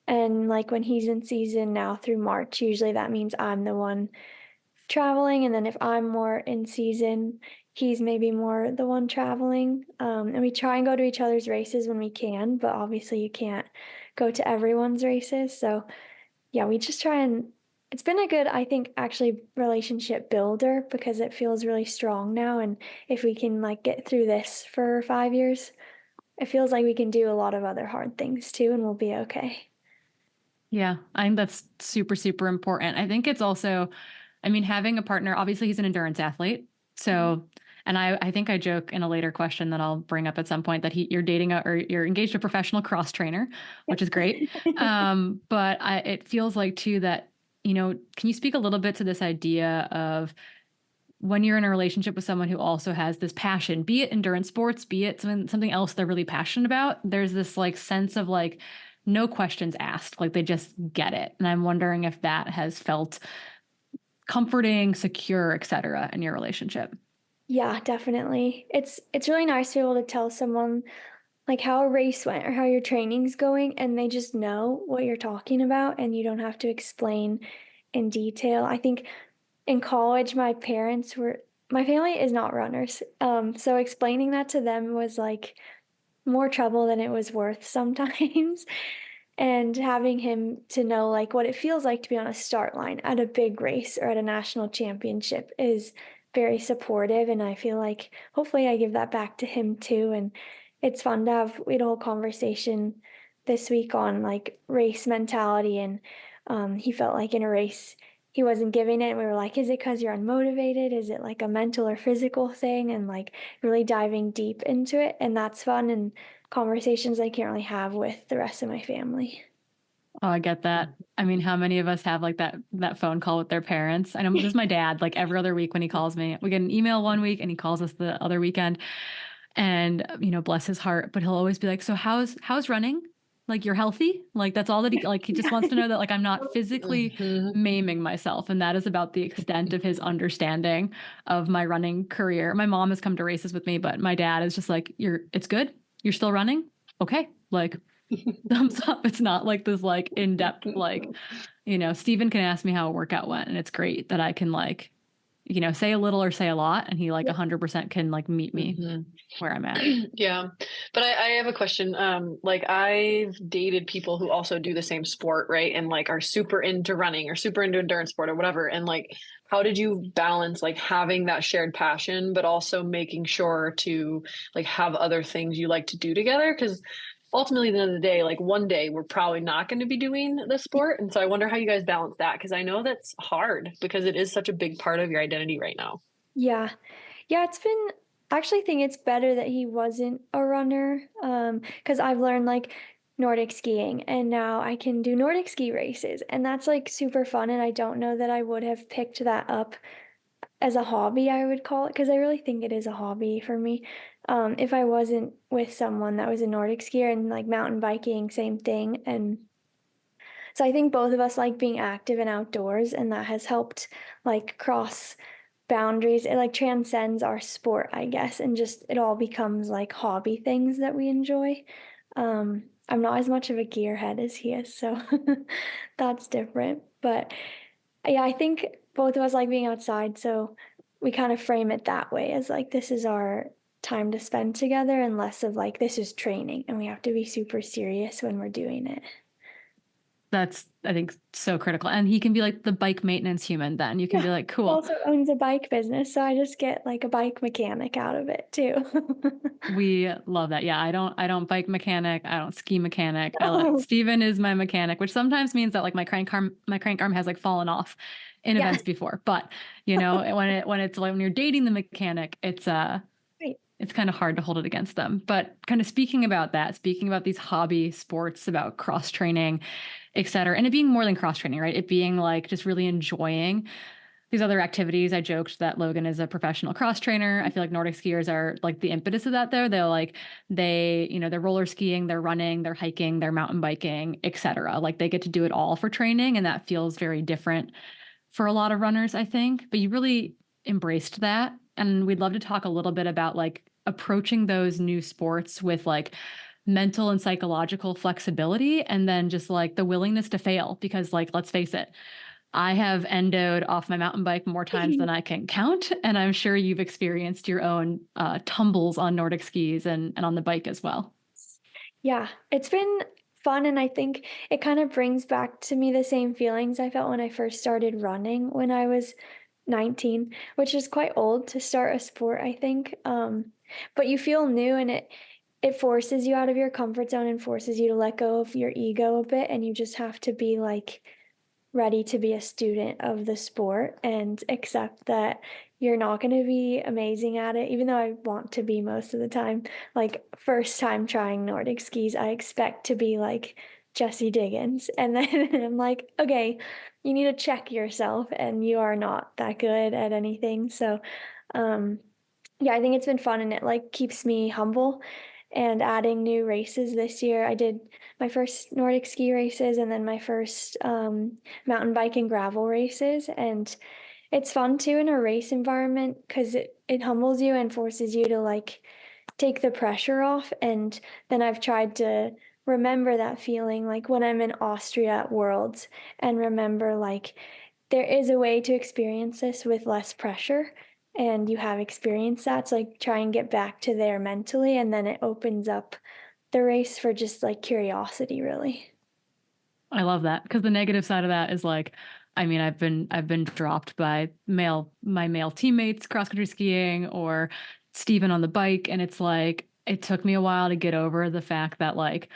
And like when he's in season now through March, usually that means I'm the one traveling. And then if I'm more in season, he's maybe more the one traveling. And we try and go to each other's races when we can, but obviously you can't go to everyone's races. So yeah, we just try and it's been a good, I think, actually relationship builder because it feels really strong now. And if we can like get through this for 5 years, it feels like we can do a lot of other hard things too, and we'll be okay. Yeah, I think that's super, super important. I think it's also, having a partner, obviously he's an endurance athlete. So, and I think I joke in a later question that I'll bring up at some point that you're dating or you're engaged to a professional cross trainer, which is great. But it feels like too that, can you speak a little bit to this idea of when you're in a relationship with someone who also has this passion, be it endurance sports, be it something else they're really passionate about, there's this like sense of like, no questions asked, like they just get it. And I'm wondering if that has felt comforting, secure, et cetera, in your relationship. Yeah, definitely. It's really nice to be able to tell someone like how a race went or how your training's going, and they just know what you're talking about and you don't have to explain in detail. I think in college my family is not runners. So explaining that to them was like more trouble than it was worth sometimes. And having him to know like what it feels like to be on a start line at a big race or at a national championship is very supportive. And I feel like hopefully I give that back to him too. And it's fun to have, we had a whole conversation this week on like race mentality. And he felt like in a race, he wasn't giving it. And we were like, is it because you're unmotivated? Is it like a mental or physical thing? And like really diving deep into it. And that's fun. And conversations I can't really have with the rest of my family. Oh, I get that. How many of us have like that phone call with their parents? I know this is my dad, like every other week when he calls me. We get an email one week and he calls us the other weekend. And, bless his heart, but he'll always be like, so how's running? Like you're healthy? Like that's all that he just wants to know that like I'm not physically maiming myself. And that is about the extent of his understanding of my running career. My mom has come to races with me, but my dad is just like, it's good. You're still running? Okay. Like thumbs up. It's not like this like in-depth, like, Steven can ask me how a workout went and it's great that I can like, say a little or say a lot. And he like 100% can like meet me where I'm at. Yeah. But I have a question. Like I've dated people who also do the same sport, right? And like are super into running or super into endurance sport or whatever. And like, how did you balance like having that shared passion, but also making sure to like have other things you like to do together? Because ultimately, at the end of the day, like one day we're probably not going to be doing the sport. And so I wonder how you guys balance that because I know that's hard because it is such a big part of your identity right now. Yeah. Yeah, I actually think it's better that he wasn't a runner because I've learned like Nordic skiing and now I can do Nordic ski races and that's like super fun and I don't know that I would have picked that up as a hobby, I would call it, because I really think it is a hobby for me. If I wasn't with someone that was a Nordic skier and like mountain biking, same thing. And so I think both of us like being active and outdoors, and that has helped like cross boundaries. It like transcends our sport, I guess, and just it all becomes like hobby things that we enjoy. I'm not as much of a gearhead as he is, so that's different. But yeah, I think both of us like being outside, so we kind of frame it that way as like this is our time to spend together and less of like this is training and we have to be super serious when we're doing it. That's, I think, so critical. And he can be like the bike maintenance human then. You can be like, He cool. also owns a bike business, so I just get like a bike mechanic out of it too. We love that. Yeah, I don't bike mechanic. I don't ski mechanic. Oh. Steven is my mechanic, which sometimes means that like my crank arm has like fallen off in Yeah. events before. But when you're dating the mechanic, it's kind of hard to hold it against them. But kind of speaking about these hobby sports, about cross training, et cetera, and it being more than cross training, right? It being like just really enjoying these other activities. I joked that Logan is a professional cross trainer. I feel like Nordic skiers are like the impetus of that though. They're roller skiing, they're running, they're hiking, they're mountain biking, et cetera. Like they get to do it all for training. And that feels very different for a lot of runners, I think. But you really embraced that. And we'd love to talk a little bit about like approaching those new sports with like mental and psychological flexibility, and then just like the willingness to fail. Because like, let's face it, I have endoed off my mountain bike more times than I can count. And I'm sure you've experienced your own tumbles on Nordic skis and on the bike as well. Yeah, it's been fun. And I think it kind of brings back to me the same feelings I felt when I first started running when I was 19, which is quite old to start a sport, I think. But you feel new, and it forces you out of your comfort zone and forces you to let go of your ego a bit. And you just have to be like ready to be a student of the sport and accept that you're not going to be amazing at it, even though I want to be most of the time. Like, first time trying Nordic skis, I expect to be like Jessie Diggins. And then I'm like, okay, you need to check yourself, and you are not that good at anything. So, yeah, I think it's been fun, and it like keeps me humble. And adding new races this year, I did my first Nordic ski races and then my first mountain bike and gravel races. And it's fun too in a race environment because it humbles you and forces you to like take the pressure off. And then I've tried to remember that feeling like when I'm in Austria at Worlds, and remember like there is a way to experience this with less pressure, and you have experienced that. So like try and get back to there mentally, and then it opens up the race for just like curiosity, really. I love that, because the negative side of that is like, I mean, I've been dropped by my male teammates cross country skiing, or Steven on the bike, and it's like it took me a while to get over the fact that like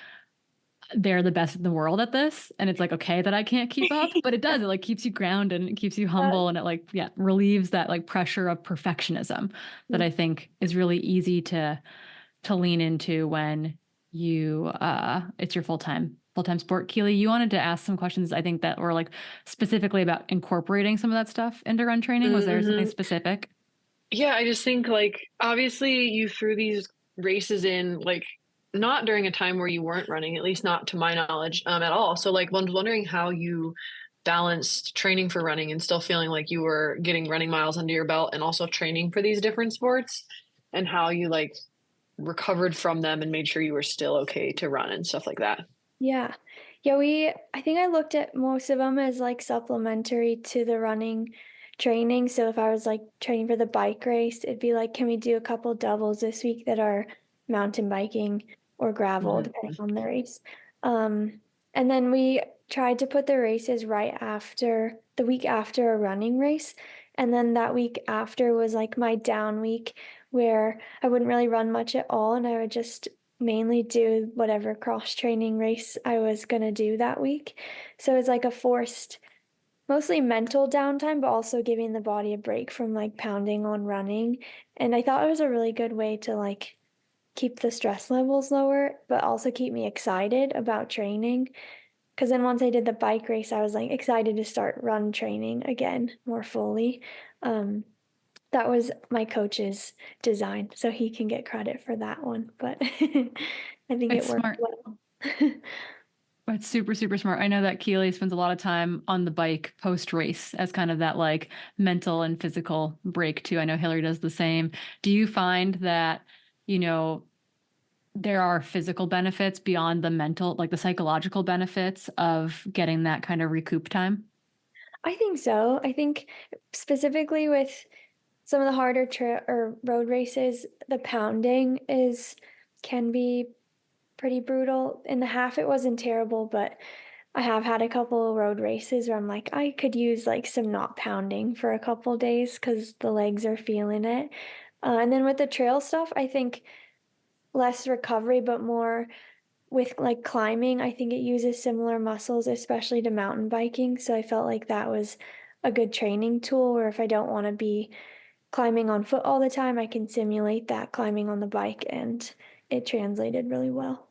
they're the best in the world at this, and it's like okay that I can't keep up, but it does. It like keeps you grounded and it keeps you humble, and it like relieves that like pressure of perfectionism that I think is really easy to lean into when you it's your full-time sport. Keely, you wanted to ask some questions, I think, that were like specifically about incorporating some of that stuff into run training. Was there something specific? Yeah, I just think like obviously you threw these races in like not during a time where you weren't running, at least not to my knowledge, at all. So like I was wondering how you balanced training for running and still feeling like you were getting running miles under your belt and also training for these different sports, and how you like recovered from them and made sure you were still okay to run and stuff like that. Yeah. Yeah, I think I looked at most of them as like supplementary to the running training. So if I was like training for the bike race, it'd be like, can we do a couple doubles this week that are mountain biking or gravel, depending on the race? And then we tried to put the races right after the week after a running race. And then that week after was like my down week, where I wouldn't really run much at all, and I would just mainly do whatever cross training race I was going to do that week. So it's like a forced, mostly mental downtime, but also giving the body a break from like pounding on running. And I thought it was a really good way to like keep the stress levels lower, but also keep me excited about training. Because then once I did the bike race, I was like excited to start run training again more fully. That was my coach's design, so he can get credit for that one. But I think It's it worked smart. well. It's super, super smart. I know that Keely spends a lot of time on the bike post race as kind of that like mental and physical break too. I know Hillary does the same. Do you find that, you know, there are physical benefits beyond the mental, like the psychological benefits of getting that kind of recoup time? I think so. I think specifically with some of the harder or road races, the pounding can be pretty brutal. In the half, it wasn't terrible, but I have had a couple of road races where I'm like, I could use like some not pounding for a couple days because the legs are feeling it. And then with the trail stuff, I think less recovery, but more with like climbing. I think it uses similar muscles, especially to mountain biking. So I felt like that was a good training tool, where if I don't want to be climbing on foot all the time, I can simulate that climbing on the bike, and it translated really well.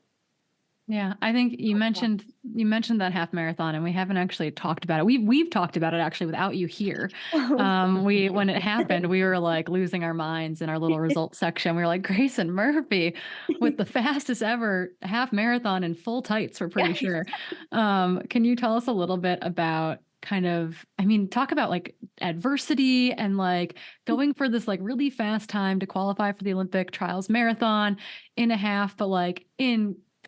Yeah, I think you mentioned that half marathon, and we haven't actually talked about it. We've talked about it actually without you here. We when it happened, we were like losing our minds in our little results section. We were like, Grayson Murphy with the fastest ever half marathon in full tights, we're pretty sure. Can you tell us a little bit about kind of, I mean, talk about like adversity and like going for this like really fast time to qualify for the Olympic trials marathon in a half, but like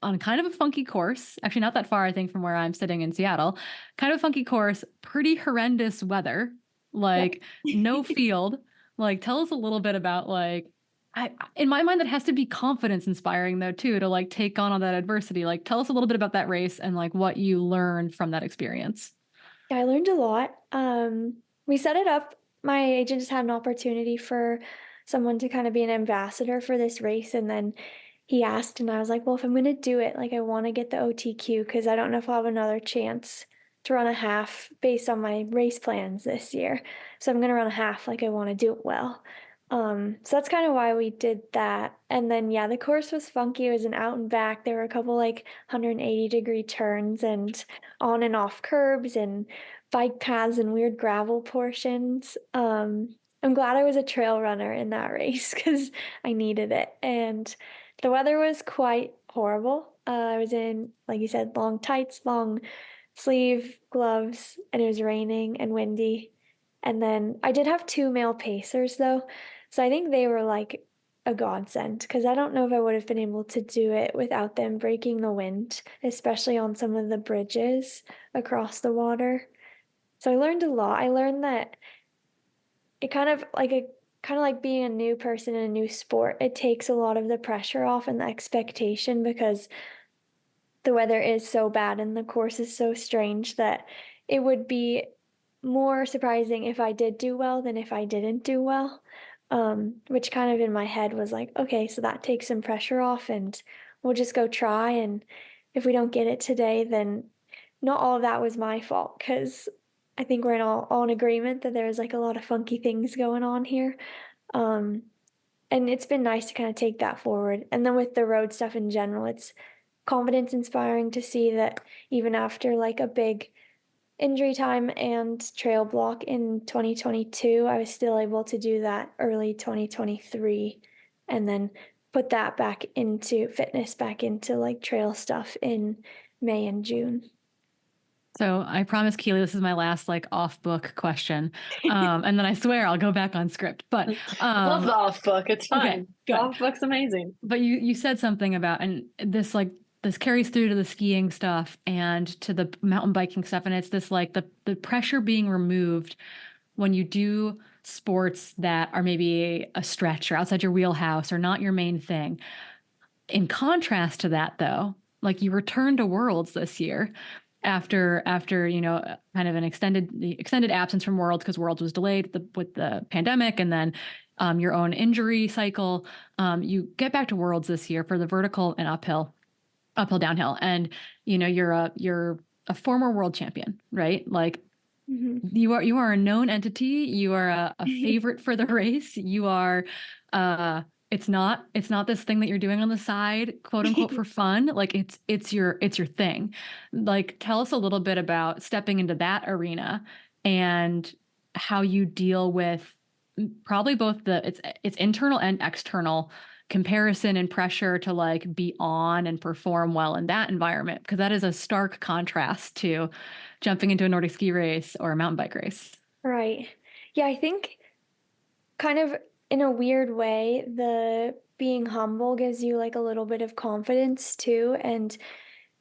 on kind of a funky course, actually not that far, I think, from where I'm sitting in Seattle, kind of a funky course, pretty horrendous weather, like no field. Like, tell us a little bit about like, in my mind, that has to be confidence inspiring though, too, to like take on all that adversity. Like, tell us a little bit about that race and like what you learned from that experience. Yeah, I learned a lot. We set it up. My agent just had an opportunity for someone to kind of be an ambassador for this race. And then he asked, and I was like, well, if I'm going to do it, like I want to get the OTQ because I don't know if I'll have another chance to run a half based on my race plans this year. So I'm going to run a half, like I want to do it well. So that's kind of why we did that. And then, yeah, the course was funky. It was an out and back. There were a couple like 180-degree turns and on and off curbs and bike paths and weird gravel portions. I'm glad I was a trail runner in that race because I needed it. And the weather was quite horrible. I was in, like you said, long tights, long sleeve gloves, and it was raining and windy. And then I did have two male pacers though. So I think they were like a godsend because I don't know if I would have been able to do it without them breaking the wind, especially on some of the bridges across the water. So I learned a lot. I learned that it kind of like being a new person in a new sport, it takes a lot of the pressure off and the expectation because the weather is so bad and the course is so strange that it would be more surprising if I did do well than if I didn't do well. Which kind of in my head was like, okay, so that takes some pressure off and we'll just go try. And if we don't get it today, then not all of that was my fault because I think we're all in agreement that there's like a lot of funky things going on here. Um, and it's been nice to kind of take that forward. And then with the road stuff in general, it's confidence inspiring to see that even after like a big injury time and trail block in 2022, I was still able to do that early 2023 and then put that back into fitness, back into like trail stuff in May and June. So I promise, Keely, this is my last like off book question. And then I swear I'll go back on script. But love the off book. It's fun. Okay, good. The off book's amazing. But you said something about, and this carries through to the skiing stuff and to the mountain biking stuff. And it's this like the pressure being removed when you do sports that are maybe a stretch or outside your wheelhouse or not your main thing. In contrast to that, though, like you returned to Worlds this year after kind of an extended absence from Worlds because Worlds was delayed with the pandemic and then your own injury cycle. You get back to Worlds this year for the vertical and uphill, downhill, and you're a former world champion, right? Like you are a known entity. You are a favorite for the race. You are. It's not this thing that you're doing on the side, quote unquote, for fun. Like it's your thing. Like tell us a little bit about stepping into that arena and how you deal with probably both it's internal and external comparison and pressure to like be on and perform well in that environment, because that is a stark contrast to jumping into a Nordic ski race or a mountain bike race. Right. Yeah, I think kind of in a weird way, the being humble gives you like a little bit of confidence too. And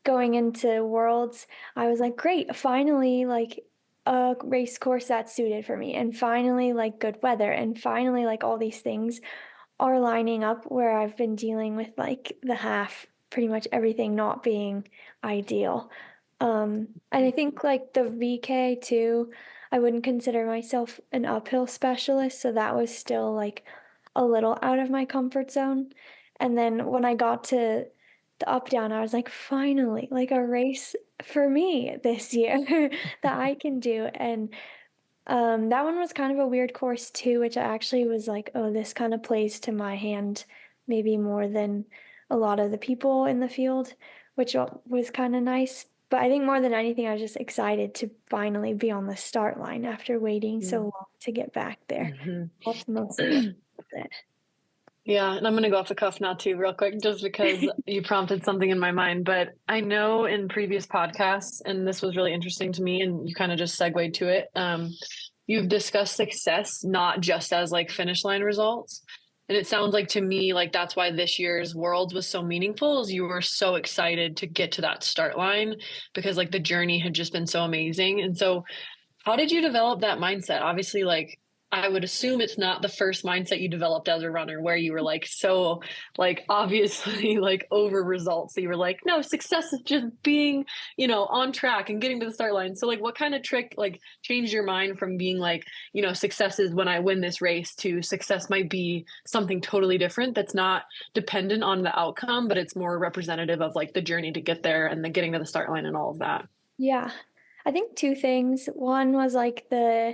going into Worlds, I was like, great, finally, like a race course that's suited for me, and finally, like good weather, and finally, like all these things are lining up where I've been dealing with like the half, pretty much everything not being ideal. And I think like the VK too, I wouldn't consider myself an uphill specialist, so that was still like a little out of my comfort zone. And then when I got to the up down, I was like, finally, like a race for me this year that I can do. And That one was kind of a weird course too, which I actually was like, oh, this kind of plays to my hand maybe more than a lot of the people in the field, which was kind of nice. But I think more than anything, I was just excited to finally be on the start line after waiting so long to get back there. Mhm. That's mostly what it. Yeah, and I'm gonna go off the cuff now too, real quick, just because you prompted something in my mind. But I know in previous podcasts, and this was really interesting to me, and you kind of just segued to it. You've discussed success not just as like finish line results. And it sounds like to me like that's why this year's Worlds was so meaningful, is you were so excited to get to that start line because like the journey had just been so amazing. And so how did you develop that mindset? Obviously, like I would assume it's not the first mindset you developed as a runner where you were like so like obviously like over results. So you were like, no, success is just being, on track and getting to the start line. So like what kind of trick like changed your mind from being like, success is when I win this race to success might be something totally different that's not dependent on the outcome, but it's more representative of like the journey to get there and the getting to the start line and all of that? Yeah. I think two things. One was like the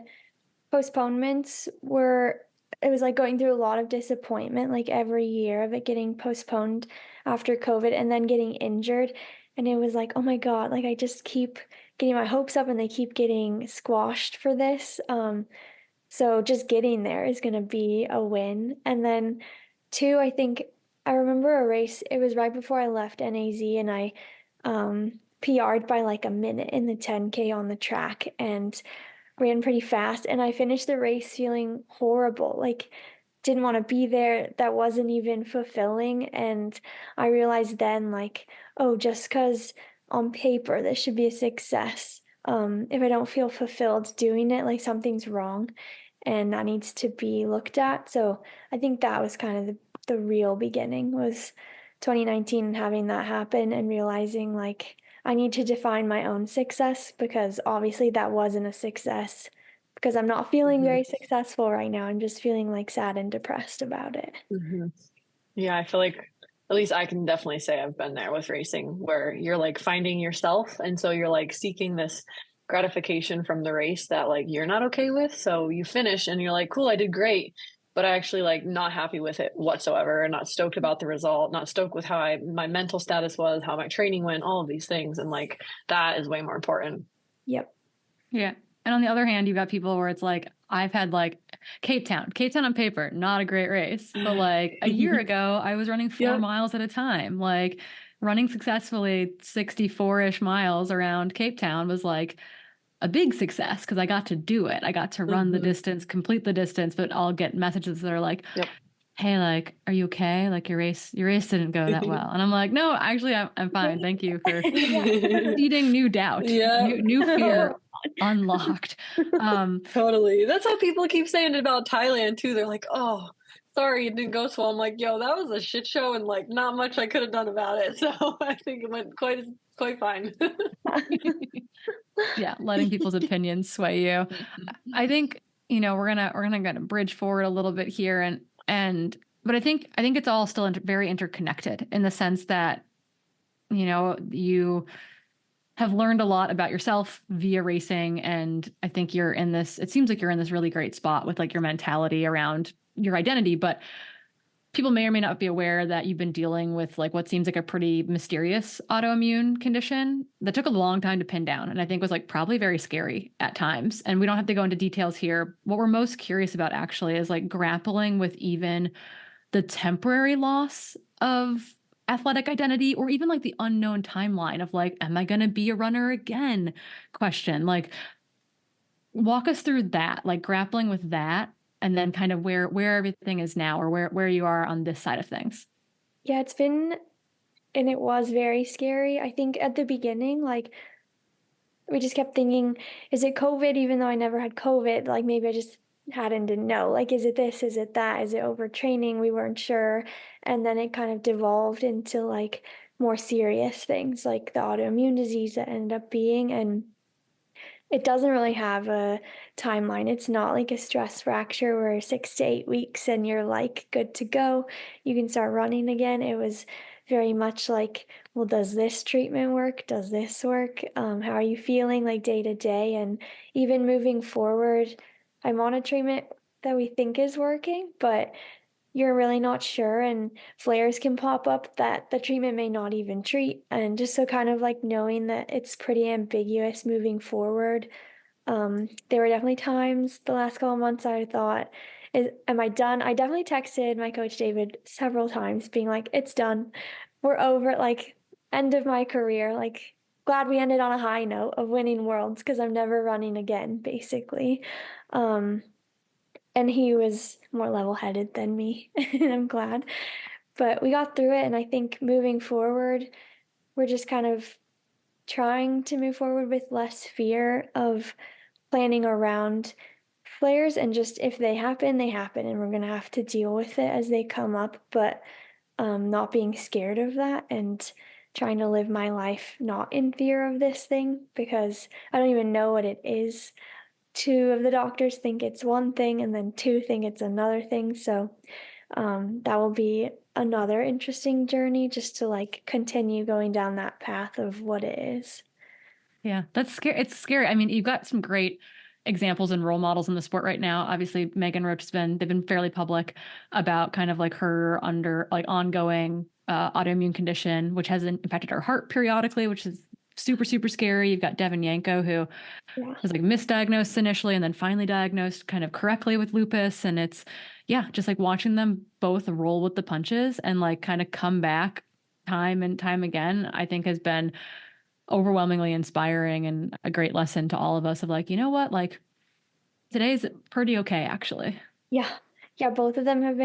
postponements it was like going through a lot of disappointment, like every year of it getting postponed after COVID and then getting injured. And it was like, oh my God, like I just keep getting my hopes up and they keep getting squashed for this. So just getting there is going to be a win. And then two, I think I remember a race, it was right before I left NAZ and I PR'd by like a minute in the 10K on the track and ran pretty fast. And I finished the race feeling horrible, like didn't want to be there. That wasn't even fulfilling. And I realized then, like, oh, just because on paper this should be a success. If I don't feel fulfilled doing it, like something's wrong and that needs to be looked at. So I think that was kind of the real beginning was 2019 and having that happen and realizing like I need to define my own success because obviously that wasn't a success because I'm not feeling very successful right now. I'm just feeling like sad and depressed about it. Mm-hmm. Yeah, I feel like at least I can definitely say I've been there with racing where you're like finding yourself. And so you're like seeking this gratification from the race that like you're not okay with. So you finish and you're like, cool, I did great. But I actually like not happy with it whatsoever, not stoked about the result, not stoked with how my mental status was, how my training went, all of these things. And like that is way more important. Yep. Yeah. And on the other hand, you've got people where it's like, I've had like Cape Town on paper, not a great race. But like a year ago, I was running 4 miles at a time. Like running successfully 64-ish miles around Cape Town was like a big success because I got to do it. I got to run the distance, complete the distance, but I'll get messages that are like, hey, like, are you okay? Like your race didn't go that well. And I'm like, no, actually I'm fine. Thank you for feeding new doubt, new fear unlocked. Totally. That's how people keep saying it about Thailand too. They're like, oh, sorry it didn't go so well. I'm like, yo, that was a shit show and like not much I could have done about it. So I think it went quite fine. Yeah, letting people's opinions sway you. I think, we're gonna bridge forward a little bit here but I think it's all still very interconnected in the sense that, you have learned a lot about yourself via racing. And I think it seems like you're in this really great spot with like your mentality around your identity, but people may or may not be aware that you've been dealing with like what seems like a pretty mysterious autoimmune condition that took a long time to pin down. And I think was like probably very scary at times. And we don't have to go into details here. What we're most curious about actually is like grappling with even the temporary loss of athletic identity or even like the unknown timeline of like, am I going to be a runner again? Question. Like walk us through that, like grappling with that and then kind of where everything is now or where you are on this side of things. Yeah, it was very scary. I think at the beginning, like we just kept thinking, is it COVID? Even though I never had COVID, like maybe I just didn't know. Like, is it this? Is it that? Is it overtraining? We weren't sure. And then it kind of devolved into like more serious things like the autoimmune disease that ended up being. And it doesn't really have a timeline. It's not like a stress fracture where 6 to 8 weeks and you're like good to go. You can start running again. It was very much like, well, does this treatment work? Does this work? How are you feeling like day to day? And even moving forward, I'm on a treatment that we think is working, but you're really not sure, and flares can pop up that the treatment may not even treat. And just so kind of like knowing that it's pretty ambiguous moving forward. There were definitely times the last couple of months I thought, am I done? I definitely texted my coach David several times being like, it's done. We're over, like, end of my career. Like, glad we ended on a high note of winning worlds because I'm never running again, basically. Um, and he was more level-headed than me, and I'm glad. But we got through it, and I think moving forward, we're just kind of trying to move forward with less fear of planning around flares, and just if they happen, they happen, and we're going to have to deal with it as they come up, but not being scared of that and trying to live my life not in fear of this thing because I don't even know what it is. Two of the doctors think it's one thing, and then two think it's another thing. So that will be another interesting journey just to like continue going down that path of what it is. Yeah, that's scary. It's scary. I mean, you've got some great examples and role models in the sport right now. Obviously, Megan Roach they've been fairly public about kind of like her ongoing autoimmune condition, which has impacted her heart periodically, which is super, super scary. You've got Devin Yanko, who was like misdiagnosed initially and then finally diagnosed kind of correctly with lupus. And it's, yeah, just like watching them both roll with the punches and like kind of come back time and time again, I think has been overwhelmingly inspiring and a great lesson to all of us of like, you know what, like today's pretty okay, actually. Yeah. Yeah, both of them I've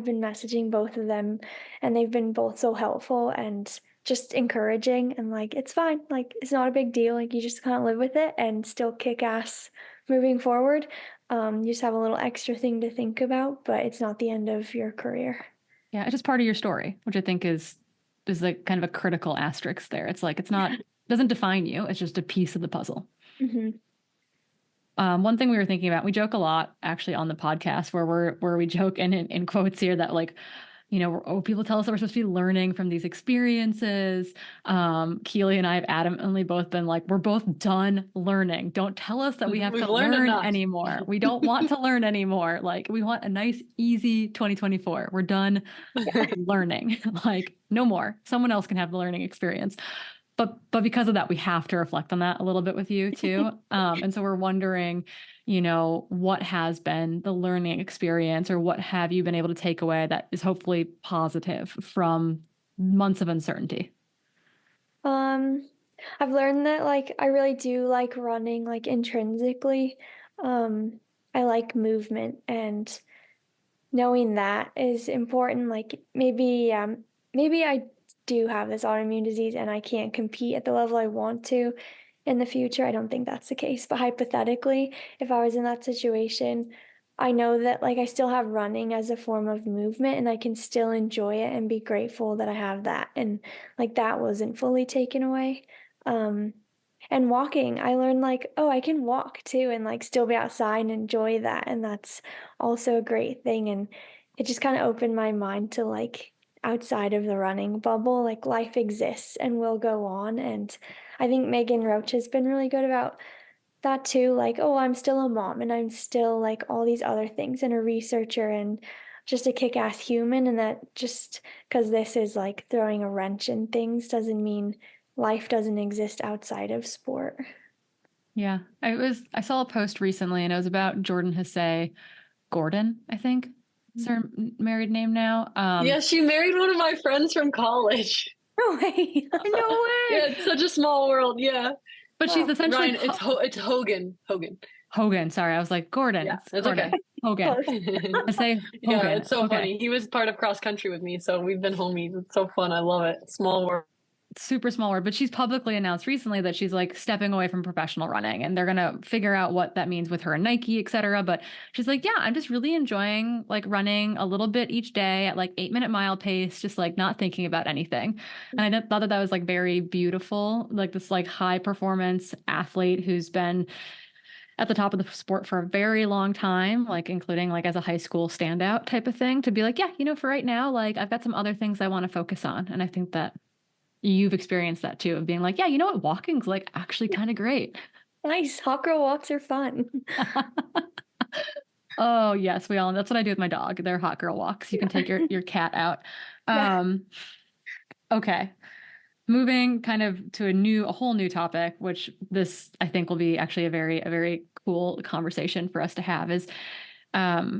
been messaging both of them, and they've been both so helpful and just encouraging, and like, it's fine. Like, it's not a big deal. Like, you just kind of live with it and still kick ass moving forward. You just have a little extra thing to think about, but it's not the end of your career. Yeah, it's just part of your story, which I think is like kind of a critical asterisk there. It's like, it's not, doesn't define you. It's just a piece of the puzzle. Mm-hmm. One thing we were thinking about, we joke a lot actually on the podcast where we joke in quotes here that like, you know, people tell us that we're supposed to be learning from these experiences. Keely and I have adamantly both been like, we're both done learning. Don't tell us that we have to learn anymore. We don't want to learn anymore. Like, we want a nice, easy 2024. We're done learning. Like, no more. Someone else can have the learning experience. But because of that, we have to reflect on that a little bit with you too. And so we're wondering, you know, what has been the learning experience or what have you been able to take away that is hopefully positive from months of uncertainty? I've learned that like I really do like running like intrinsically. I like movement, and knowing that is important. Like maybe I do have this autoimmune disease and I can't compete at the level I want to in the future. I don't think that's the case, but hypothetically, if I was in that situation, I know that like I still have running as a form of movement and I can still enjoy it and be grateful that I have that, and like that wasn't fully taken away. Um and walking, I learned like, oh, I can walk too and like still be outside and enjoy that, and that's also a great thing. And it just kind of opened my mind to like outside of the running bubble, like life exists and will go on. And I think Megan Roach has been really good about that too. Like, oh, I'm still a mom and I'm still like all these other things and a researcher and just a kick ass human. And that just because this is like throwing a wrench in things doesn't mean life doesn't exist outside of sport. Yeah, I saw a post recently and it was about Jordan Hesse Gordon, I think is her married name now. Yeah, she married one of my friends from college. No way. No way. Yeah, it's such a small world. Yeah. But she's essentially Ryan, it's Hogan. Hogan. Sorry, I was like Gordon. Yeah, it's Gordon. okay. Hogan. I say Hogan. Yeah, it's so okay. funny. He was part of cross country with me, so we've been homies. It's so fun. I love it. Small world. Super small word, but she's publicly announced recently that she's like stepping away from professional running and they're going to figure out what that means with her and Nike, et cetera. But she's like, yeah, I'm just really enjoying like running a little bit each day at like 8-minute mile pace, just like not thinking about anything. And I thought that was like very beautiful, like this like high performance athlete who's been at the top of the sport for a very long time, like including like as a high school standout type of thing, to be like, yeah, you know, for right now, like I've got some other things I want to focus on. And I think that you've experienced that too, of being like, yeah, you know what, walking's like actually kind of great. Nice. Hot girl walks are fun. Oh yes, that's what I do with my dog. They're hot girl walks. You can take your cat out. Okay. Moving kind of to a whole new topic, which this I think will be actually a very cool conversation for us to have, is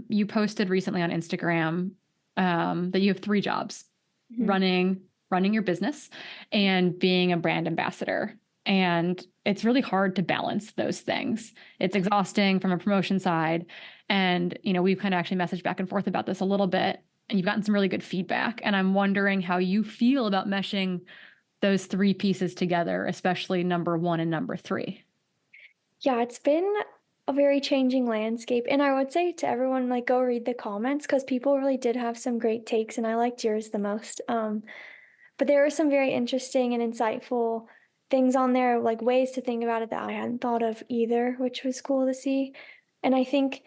you posted recently on Instagram that you have 3 jobs: running your business and being a brand ambassador. And it's really hard to balance those things. It's exhausting from a promotion side. And, you know, we've kind of actually messaged back and forth about this a little bit, and you've gotten some really good feedback. And I'm wondering how you feel about meshing those 3 pieces together, especially number 1 and number 3. Yeah, it's been a very changing landscape. And I would say to everyone, like, go read the comments, because people really did have some great takes, and I liked yours the most. But there were some very interesting and insightful things on there, like ways to think about it that I hadn't thought of either, which was cool to see. And I think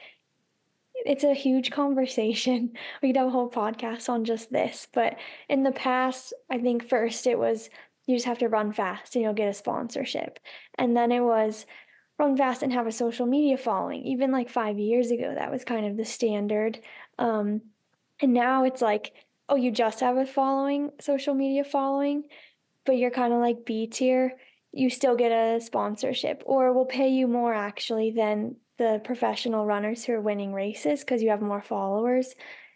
it's a huge conversation. We could have a whole podcast on just this. But in the past, I think first it was you just have to run fast and you'll get a sponsorship. And then it was run fast and have a social media following. Even like 5 years ago, that was kind of the standard. And now it's like, oh, you just have a social media following, but you're kind of like B tier. You still get a sponsorship, or we'll pay you more actually than the professional runners who are winning races because you have more followers.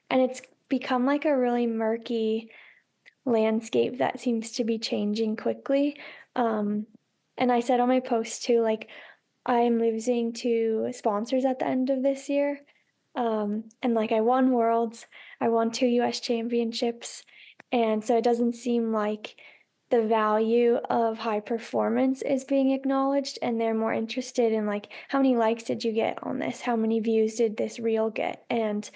And it's become like a really murky landscape that seems to be changing quickly. And I said on my post too, like, I'm losing to sponsors at the end of this year. And like I won Worlds, I won 2 US championships. And so it doesn't seem like the value of high performance is being acknowledged, and they're more interested in like, how many likes did you get on this? How many views did this reel get? And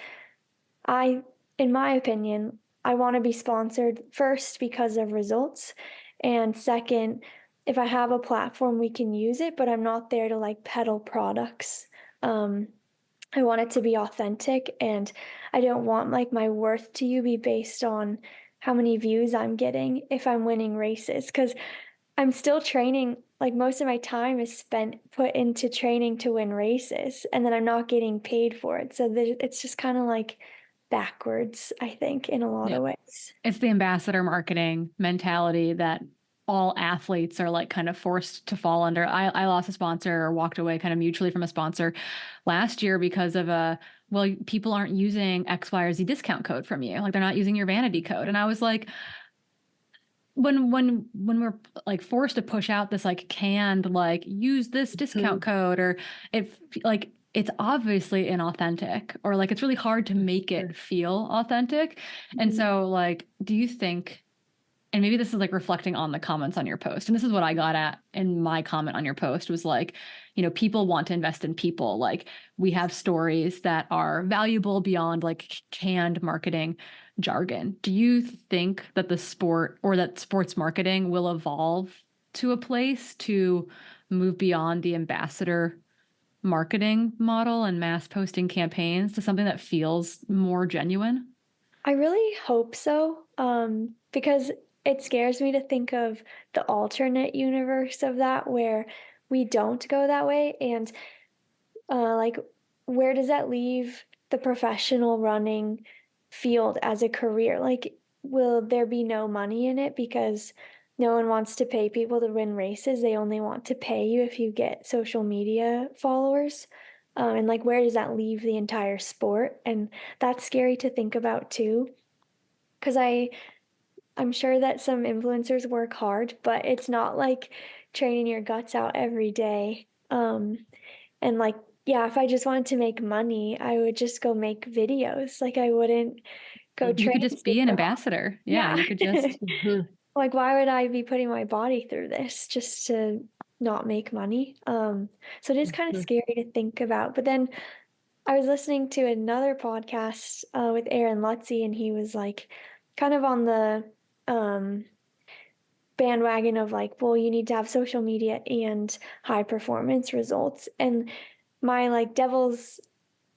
in my opinion, I want to be sponsored first because of results. And second, if I have a platform, we can use it, but I'm not there to like peddle products. I want it to be authentic, and I don't want like my worth to you be based on how many views I'm getting if I'm winning races, because I'm still training. Like most of my time is put into training to win races, and then I'm not getting paid for it. So it's just kind of like backwards, I think, in a lot of ways. It's the ambassador marketing mentality that all athletes are like kind of forced to fall under. I lost a sponsor, or walked away kind of mutually from a sponsor last year because of well, people aren't using X, Y, or Z discount code from you. Like they're not using your vanity code. And I was like, when we're like forced to push out this like canned, like use this discount code, or if like it's obviously inauthentic, or like it's really hard to make it feel authentic. And so like, do you think, and maybe this is like reflecting on the comments on your post, and this is what I got at in my comment on your post, was like, you know, people want to invest in people. Like we have stories that are valuable beyond like canned marketing jargon. Do you think that the sport, or that sports marketing, will evolve to a place to move beyond the ambassador marketing model and mass posting campaigns to something that feels more genuine? I really hope so, because it scares me to think of the alternate universe of that, where we don't go that way. And like, where does that leave the professional running field as a career? Like, will there be no money in it because no one wants to pay people to win races? They only want to pay you if you get social media followers. And like, where does that leave the entire sport? And that's scary to think about too, because I'm sure that some influencers work hard, but it's not like training your guts out every day. And like, yeah, if I just wanted to make money, I would just go make videos. Like I wouldn't go train. You could just be an ambassador. Yeah, you could just like, why would I be putting my body through this just to not make money? So it is kind of scary to think about. But then I was listening to another podcast with Aaron Lutzy, and he was like kind of on the bandwagon of like, well, you need to have social media and high performance results. And my like devil's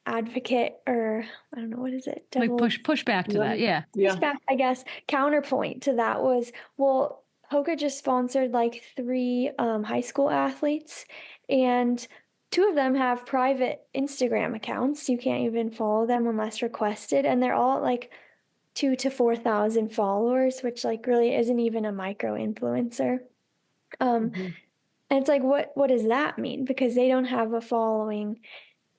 advocate, or I don't know, what is it? Like push back to that. Yeah. Push back, I guess, counterpoint to that was, well, Hoka just sponsored like 3 high school athletes, and 2 of them have private Instagram accounts. You can't even follow them unless requested, and they're all at like 2 to 4,000 followers, which like really isn't even a micro influencer. And it's like, what does that mean? Because they don't have a following,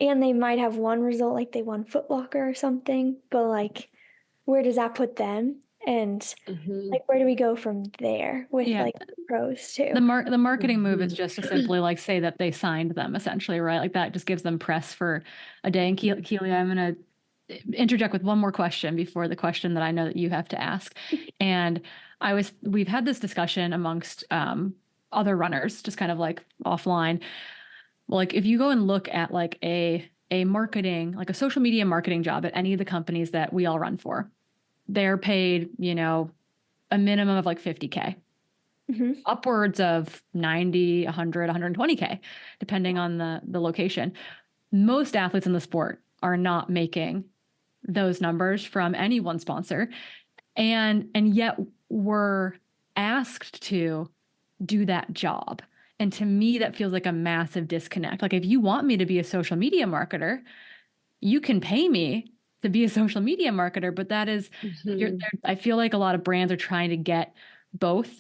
and they might have one result, like they won Foot Locker or something, but like, where does that put them? And like, where do we go from there with like pros too? The marketing move is just to simply like say that they signed them, essentially, right? Like that just gives them press for a day. And Keely, I'm going to interject with one more question before the question that I know that you have to ask. And we've had this discussion amongst other runners, just kind of like offline. Like if you go and look at like a marketing, like a social media marketing job at any of the companies that we all run for, they're paid, a minimum of like 50K, upwards of 90, 100, 120K, depending on the location. Most athletes in the sport are not making those numbers from any one sponsor. And yet we're asked to do that job. And to me, that feels like a massive disconnect. Like if you want me to be a social media marketer, you can pay me to be a social media marketer, but that is, I feel like a lot of brands are trying to get both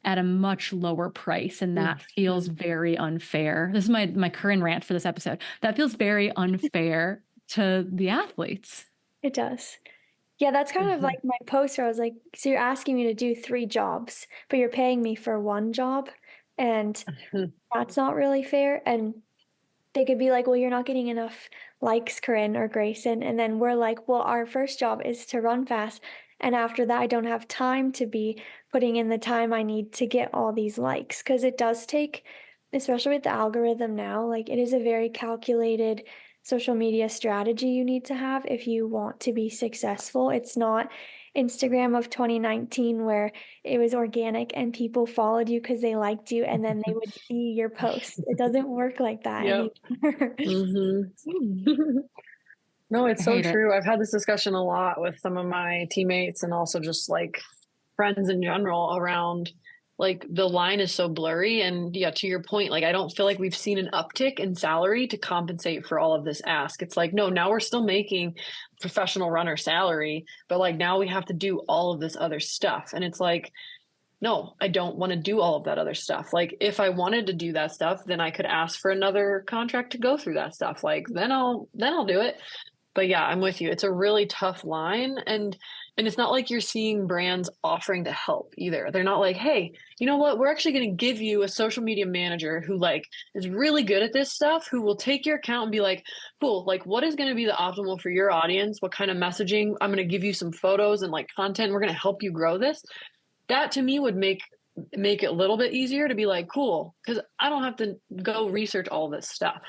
at a much lower price. And that feels very unfair. This is my current rant for this episode. That feels very unfair to the athletes. It does. Yeah, that's kind of like my post where I was like, so you're asking me to do 3 jobs, but you're paying me for 1 job. And that's not really fair. And they could be like, well, you're not getting enough likes, Corinne or Grayson. And then we're like, well, our first job is to run fast. And after that, I don't have time to be putting in the time I need to get all these likes. Because it does take, especially with the algorithm now, like it is a very calculated social media strategy you need to have if you want to be successful. It's not Instagram of 2019 where it was organic and people followed you because they liked you and then they would see your posts. It doesn't work like that anymore. No, it's so true. I've had this discussion a lot with some of my teammates and also just like friends in general around like the line is so blurry. And yeah, to your point, like I don't feel like we've seen an uptick in salary to compensate for all of this ask. It's like, no, now we're still making professional runner salary, but like now we have to do all of this other stuff. And it's like, no, I don't want to do all of that other stuff. Like if I wanted to do that stuff, then I could ask for another contract to go through that stuff. Like then I'll do it. But yeah, I'm with you. It's a really tough line. And it's not like you're seeing brands offering to help either. They're not like, hey, you know what? We're actually going to give you a social media manager who like is really good at this stuff, who will take your account and be like, cool, like what is going to be the optimal for your audience? What kind of messaging? I'm going to give you some photos and like content. We're going to help you grow this. That to me would make it a little bit easier to be like, cool, because I don't have to go research all this stuff.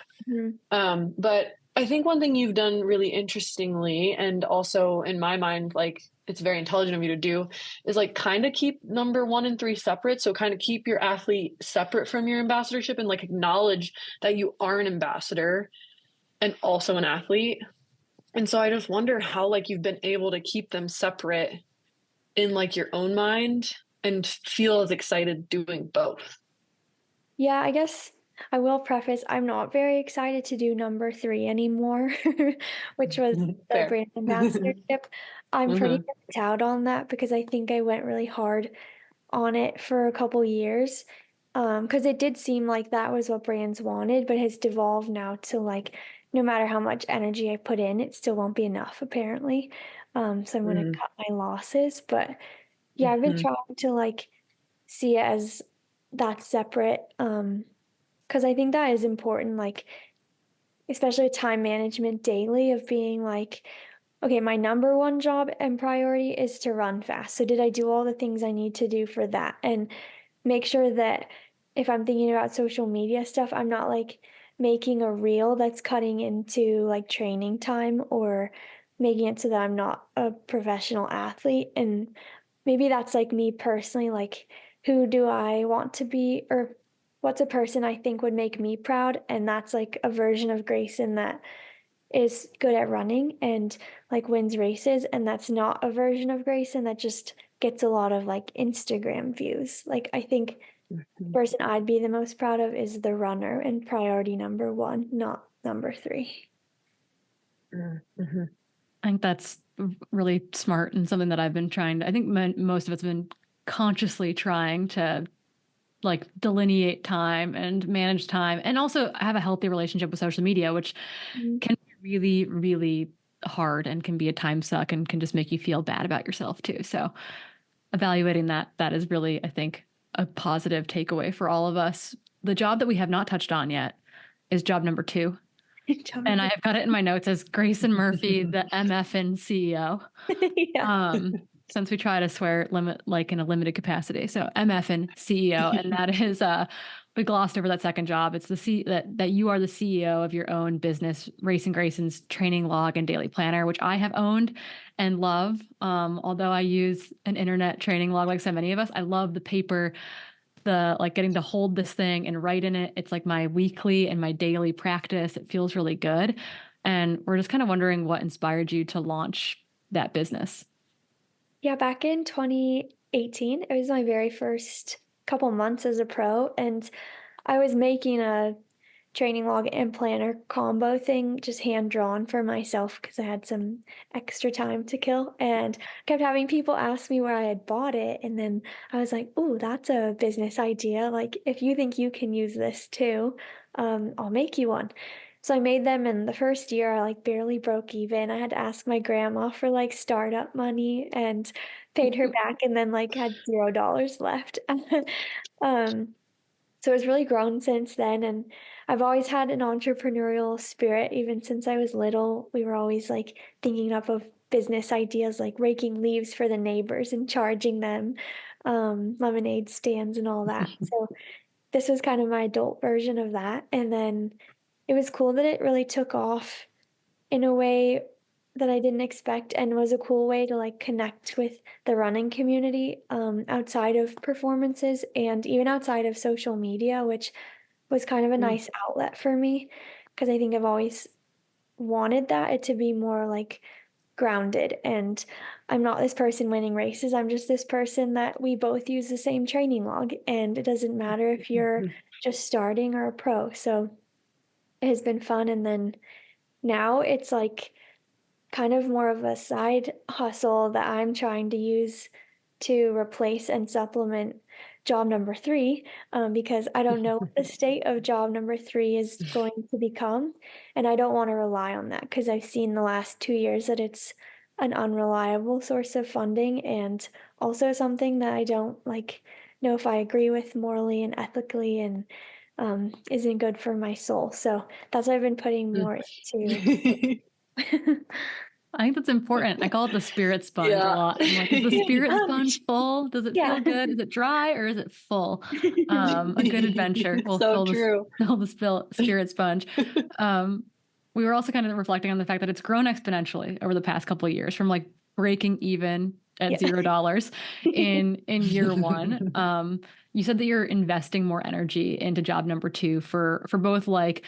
But I think one thing you've done really interestingly, and also in my mind, like it's very intelligent of you to do, is like kind of keep number 1 and 3 separate. So kind of keep your athlete separate from your ambassadorship and like acknowledge that you are an ambassador and also an athlete. And so I just wonder how like you've been able to keep them separate in like your own mind and feel as excited doing both. Yeah, I guess I will preface, I'm not very excited to do number 3 anymore, which was the brand ambassadorship. I'm pretty burnt out on that because I think I went really hard on it for a couple years. Because it did seem like that was what brands wanted, but it's devolved now to like, no matter how much energy I put in, it still won't be enough apparently. So I'm going to cut my losses. But yeah, I've been trying to like see it as that separate. Because I think that is important, like, especially time management daily of being like, okay, my number 1 job and priority is to run fast. So did I do all the things I need to do for that? And make sure that if I'm thinking about social media stuff, I'm not like making a reel that's cutting into like training time or making it so that I'm not a professional athlete. And maybe that's like me personally, like who do I want to be, or what's a person I think would make me proud, and that's like a version of Grayson that is good at running and like wins races, and that's not a version of Grayson that just gets a lot of like Instagram views. Like I think the person I'd be the most proud of is the runner and priority number one, not number three. Mm-hmm. I think that's really smart and something that I've been trying to, I think most of it's been consciously trying to like delineate time and manage time and also have a healthy relationship with social media, which can be really, really hard and can be a time suck and can just make you feel bad about yourself too. So evaluating that is really, I think, a positive takeaway for all of us. The job that we have not touched on yet is job number 2. And I have got it in my notes as Grayson Murphy, the MFN CEO. Yeah. Since we try to swear limit like in a limited capacity. So MFN CEO. And that is we glossed over that second job. It's that you are the CEO of your own business, Racing Grayson's training log and daily planner, which I have owned and love. Although I use an internet training log like so many of us, I love the paper, the like getting to hold this thing and write in it. It's like my weekly and my daily practice. It feels really good. And we're just kind of wondering what inspired you to launch that business. Yeah, back in 2018, it was my very first couple months as a pro, and I was making a training log and planner combo thing, just hand drawn for myself because I had some extra time to kill, and kept having people ask me where I had bought it, and then I was like, "Oh, that's a business idea. Like, if you think you can use this too, I'll make you one." So I made them, and the first year I like barely broke even. I had to ask my grandma for like startup money and paid her back, and then like had $0 left. So it's really grown since then, and I've always had an entrepreneurial spirit. Even since I was little, we were always like thinking up of business ideas, like raking leaves for the neighbors and charging them, lemonade stands and all that. So this was kind of my adult version of that. And then it was cool that it really took off in a way that I didn't expect, and was a cool way to like connect with the running community outside of performances and even outside of social media, which was kind of a nice outlet for me because I think I've always wanted that it to be more like grounded, and I'm not this person winning races. I'm just this person that we both use the same training log, and it doesn't matter if you're just starting or a pro. So it has been fun. And then now it's like kind of more of a side hustle that I'm trying to use to replace and supplement job number 3, because I don't know what the state of job number 3 is going to become. And I don't want to rely on that because I've seen the last 2 years that it's an unreliable source of funding, and also something that I don't like know if I agree with morally and ethically, and isn't good for my soul. So that's what I've been putting more into. I think that's important. I call it the spirit sponge a lot. I'm like, is the spirit sponge full? Does it feel good? Is it dry or is it full? A good adventure will So true. fill the spirit sponge. We were also kind of reflecting on the fact that it's grown exponentially over the past couple of years, from like breaking even at $0 in year 1. You said that you're investing more energy into job number 2 for both like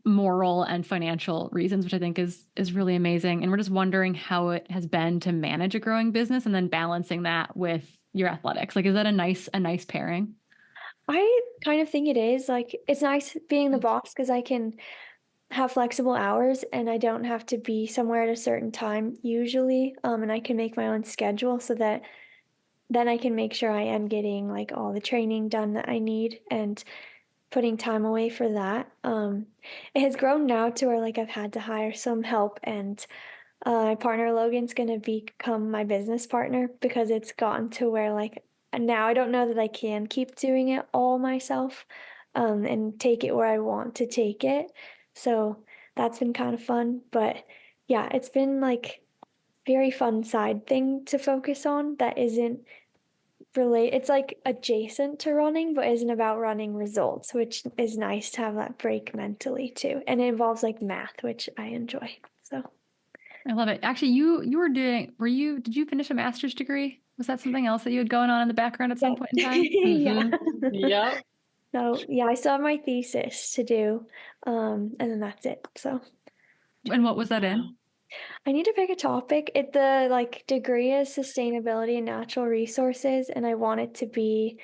moral and financial reasons, which I think is really amazing. And we're just wondering how it has been to manage a growing business and then balancing that with your athletics. Like, is that a nice pairing? I kind of think it is. Like, it's nice being the boss because I can have flexible hours and I don't have to be somewhere at a certain time usually. And I can make my own schedule so that then I can make sure I am getting like all the training done that I need and putting time away for that. It has grown now to where like I've had to hire some help, and my partner Logan's gonna become my business partner because it's gotten to where like now I don't know that I can keep doing it all myself, and take it where I want to take it. So that's been kind of fun. But yeah, it's been like very fun side thing to focus on that isn't it's like adjacent to running but isn't about running results, which is nice to have that break mentally too. And it involves like math, which I enjoy. So I love it. Actually, did you finish a master's degree? Was that something else that you had going on in the background at some point in time? Yeah. Yep. No, yeah, I still have my thesis to do, and then that's it. So And what was that in? I need to pick a topic. The like degree is sustainability and natural resources, and I want it to be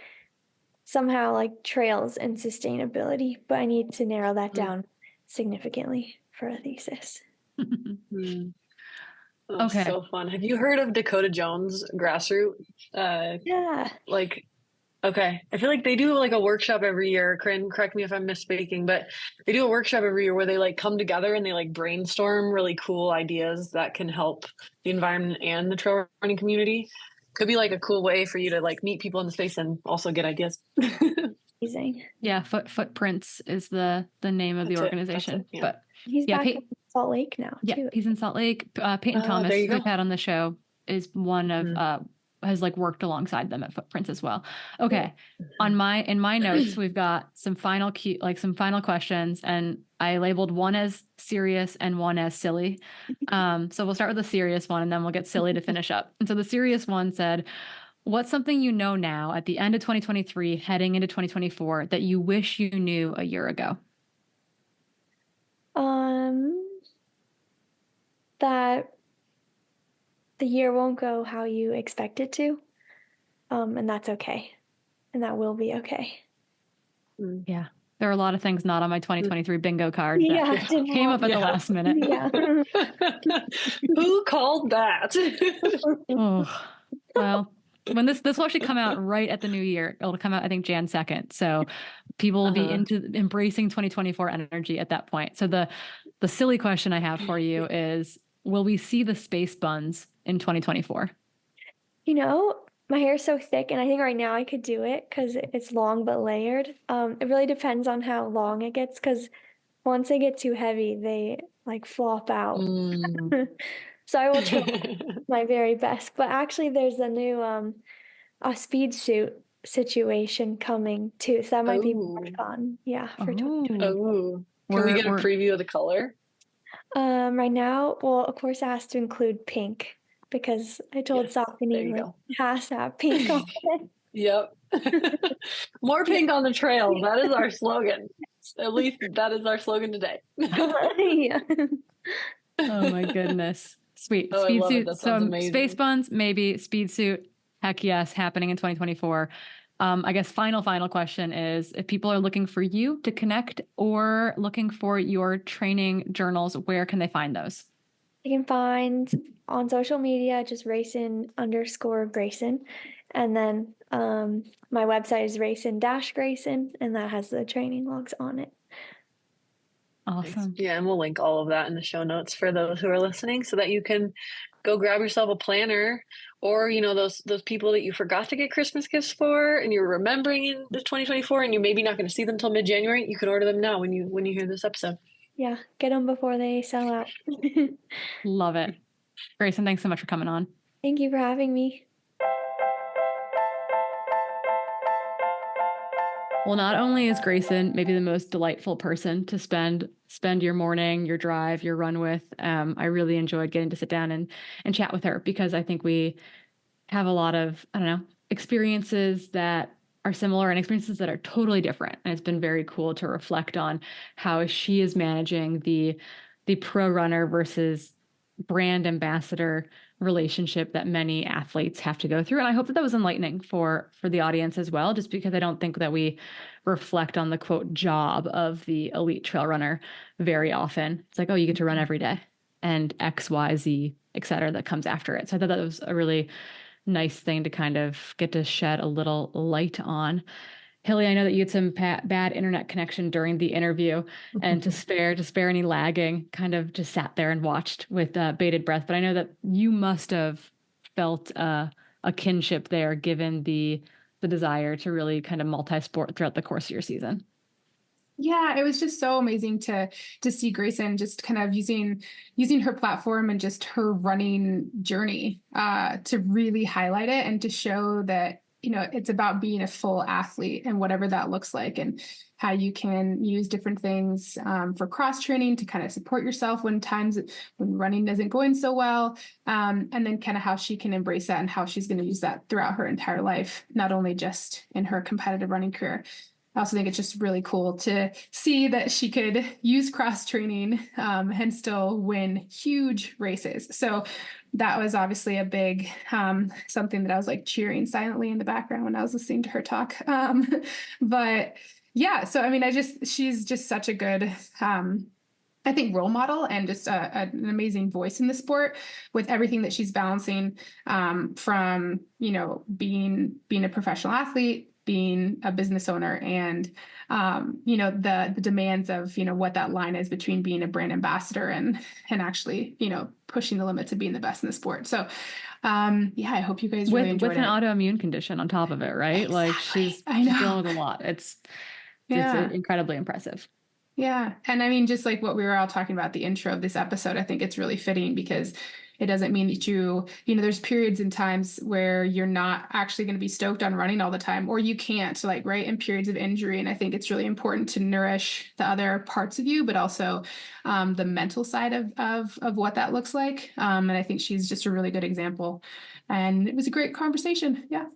somehow like trails and sustainability, but I need to narrow that down significantly for a thesis. Mm. Oh, Okay. so fun. Have you heard of Dakota Jones grassroot? Yeah. Like, okay. I feel like they do like a workshop every year. Corinne, correct me if I'm misspeaking, but they do a workshop every year where they like come together and they like brainstorm really cool ideas that can help the environment and the trail running community. Could be like a cool way for you to like meet people in the space and also get ideas. Amazing. Yeah, Footprints is the name of the That's it. organization. Yeah. But He's yeah, back in Salt Lake now yeah, too. he's in Salt Lake. Peyton Oh, Thomas, there you who we've go. had on the show, is one of has like worked alongside them at Footprints as well. Okay. In my notes, we've got some final questions, and I labeled one as serious and one as silly. So we'll start with the serious one and then we'll get silly to finish up. And so the serious one said, what's something you know now at the end of 2023, heading into 2024, that you wish you knew a year ago? That the year won't go how you expect it to. And that's okay. And that will be okay. Yeah. There are a lot of things not on my 2023 bingo card that Yeah, came up at the last minute. Yeah. Who called that? Oh, well, when this will actually come out right at the new year. It'll come out, I think, Jan 2nd. So people will be into embracing 2024 energy at that point. So the silly question I have for you is, will we see the space buns in 2024? You know, my hair is so thick, and I think right now I could do it because it's long but layered. It really depends on how long it gets, because once they get too heavy, they like flop out. So I will try my very best. But actually, there's a new a speed suit situation coming too, so that might be more fun. Yeah, for 2024. Can we get a preview of the color? Right now, well, of course, it has to include pink, because I told Saucony like, it has to have pink on it. Yep. More pink on the trails. That is our slogan. At least that is our slogan today. Yeah. Oh my goodness. Sweet. Oh, Speed I love suit. it. That So sounds amazing. space buns, maybe. Speed suit, heck yes, happening in 2024. I guess final question is, if people are looking for you to connect or looking for your training journals, where can they find those? You can find on social media just Racing_Grayson. And then my website is Racing-Grayson, and that has the training logs on it. Awesome. Yeah, and we'll link all of that in the show notes for those who are listening, so that you can go grab yourself a planner, or those people that you forgot to get Christmas gifts for and you're remembering in 2024 and you're maybe not going to see them till mid-January. You can order them now when you hear this episode. Yeah, get them before they sell out. Love it. Grayson, thanks so much for coming on. Thank you for having me. Well, not only is Grayson maybe the most delightful person to spend your morning, your drive, your run with, I really enjoyed getting to sit down and chat with her, because I think we have a lot of, experiences that are similar and experiences that are totally different. And it's been very cool to reflect on how she is managing the pro runner versus brand ambassador relationship that many athletes have to go through. And I hope that was enlightening for the audience as well, just because I don't think that we reflect on the quote job of the elite trail runner very often. It's like, oh, you get to run every day and X, Y, Z, et cetera, that comes after it. So I thought that was a really nice thing to kind of get to shed a little light on. Hilly, I know that you had some bad internet connection during the interview, and to spare any lagging, kind of just sat there and watched with bated breath. But I know that you must have felt a kinship there, given the desire to really kind of multi-sport throughout the course of your season. Yeah, it was just so amazing to see Grayson just kind of using her platform and just her running journey to really highlight it and to show that it's about being a full athlete and whatever that looks like, and how you can use different things for cross training to kind of support yourself when running isn't going so well, and then kind of how she can embrace that and how she's going to use that throughout her entire life, not only just in her competitive running career. I also think it's just really cool to see that she could use cross training and still win huge races. So that was obviously a big something that I was like cheering silently in the background when I was listening to her talk. But yeah, so I mean, she's just such a good I think role model and just an amazing voice in the sport with everything that she's balancing from being a professional athlete, being a business owner, and the demands of what that line is between being a brand ambassador and actually pushing the limits of being the best in the sport. So yeah, I hope you guys really enjoyed with it. an autoimmune condition on top of it, right? Exactly. Like she's dealing with a lot. It's incredibly impressive. Yeah. And I mean, just like what we were all talking about at the intro of this episode, I think it's really fitting because it doesn't mean that there's periods and times where you're not actually going to be stoked on running all the time, or you can't, like, right, in periods of injury. And I think it's really important to nourish the other parts of you, but also the mental side of what that looks like. And I think she's just a really good example. And it was a great conversation. Yeah.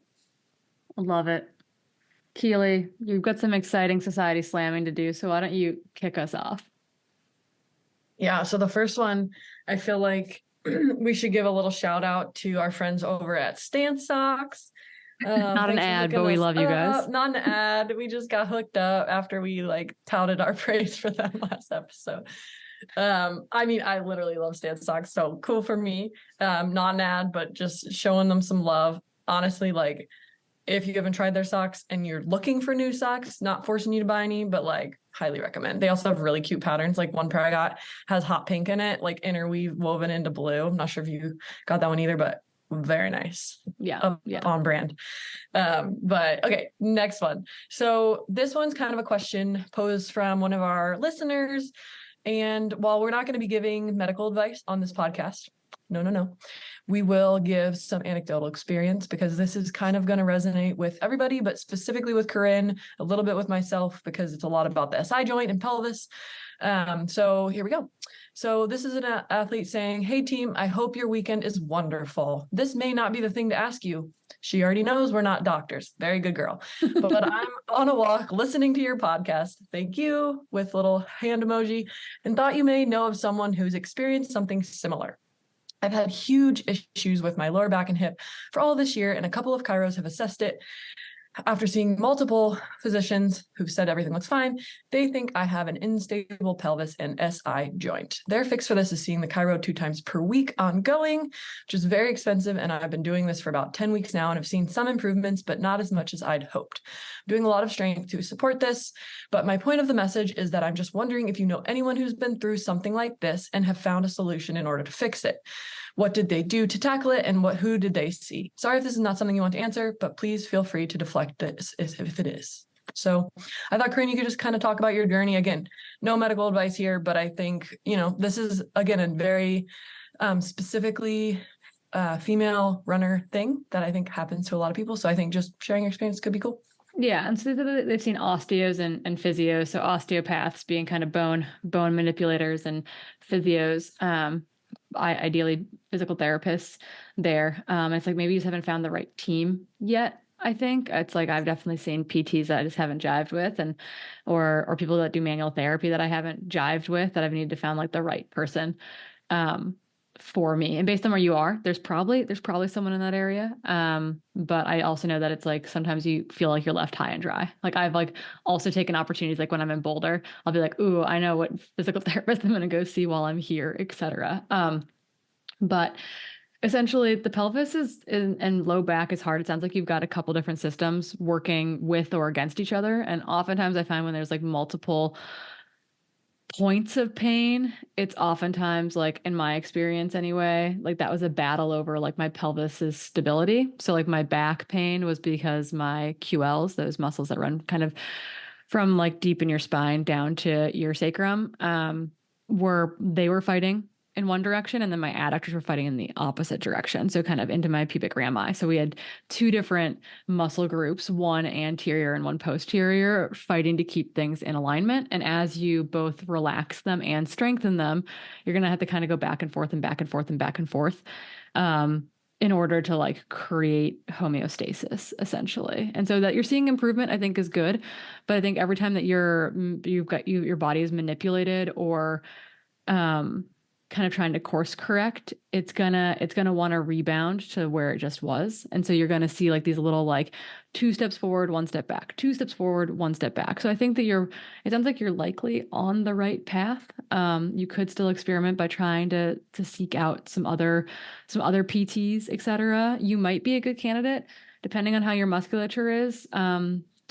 I love it. Keely, you've got some exciting society slamming to do, so why don't you kick us off? Yeah, so the first one, I feel like we should give a little shout out to our friends over at Stance Socks. Not an ad, but we love you guys. Not an ad. We just got hooked up after we touted our praise for them last episode. I mean, I literally love Stance Socks, so cool for me. Not an ad, but just showing them some love. Honestly, if you haven't tried their socks and you're looking for new socks, not forcing you to buy any, but highly recommend. They also have really cute patterns. One pair I got has hot pink in it, interweave woven into blue. I'm not sure if you got that one either, but very nice. Yeah. On brand. But okay, next one. So this one's kind of a question posed from one of our listeners. And while we're not going to be giving medical advice on this podcast, no. We will give some anecdotal experience because this is kind of going to resonate with everybody, but specifically with Corinne, a little bit with myself because it's a lot about the SI joint and pelvis. So here we go. So this is an athlete saying, "Hey team, I hope your weekend is wonderful. This may not be the thing to ask you." She already knows we're not doctors. Very good girl. But I'm on a walk listening to your podcast. Thank you, with little hand emoji, and thought you may know of someone who's experienced something similar. I've had huge issues with my lower back and hip for all this year, and a couple of chiros have assessed it. After seeing multiple physicians who've said everything looks fine, they think I have an unstable pelvis and SI joint. Their fix for this is seeing the chiro 2 times per week ongoing, which is very expensive, and I've been doing this for about 10 weeks now and have seen some improvements, but not as much as I'd hoped. I'm doing a lot of strength to support this, but my point of the message is that I'm just wondering if you know anyone who's been through something like this and have found a solution in order to fix it. What did they do to tackle it, and who did they see? Sorry if this is not something you want to answer, but please feel free to deflect this if it is. So I thought, Corinne, you could just kind of talk about your journey. Again, no medical advice here, but I think, this is, again, a very specifically female runner thing that I think happens to a lot of people. So I think just sharing your experience could be cool. Yeah, and so they've seen osteos and physios. So osteopaths being kind of bone manipulators, and physios, ideally physical therapists there. It's maybe you just haven't found the right team yet. I think it's I've definitely seen PTs that I just haven't jived with, or people that do manual therapy that I haven't jived with, that I've needed to find the right person for me. And based on where you are, there's probably someone in that area. But I also know that it's sometimes you feel like you're left high and dry. I've also taken opportunities when I'm in Boulder, I'll be ooh, I know what physical therapist I'm going to go see while I'm here, etc. But essentially the pelvis and low back is hard. It sounds like you've got a couple different systems working with or against each other. And oftentimes I find when there's multiple points of pain, it's oftentimes in my experience anyway, that was a battle over my pelvis's stability. So my back pain was because my QLs, those muscles that run kind of from deep in your spine down to your sacrum, were fighting in one direction, and then my adductors were fighting in the opposite direction, so kind of into my pubic rami. So we had 2 different muscle groups, one anterior and one posterior, fighting to keep things in alignment. And as you both relax them and strengthen them, you're going to have to kind of go back and forth and back and forth and back and forth. in order to like create homeostasis essentially. And so that you're seeing improvement, I think is good. But I think every time that your body is manipulated or kind of trying to course correct, it's gonna want to rebound to where it just was. And so you're gonna see like these little like 2 steps forward, 1 step back, 2 steps forward, 1 step back. So I think that it sounds like you're likely on the right path. You could still experiment by trying to seek out some other PTs, etc. You might be a good candidate depending on how your musculature is.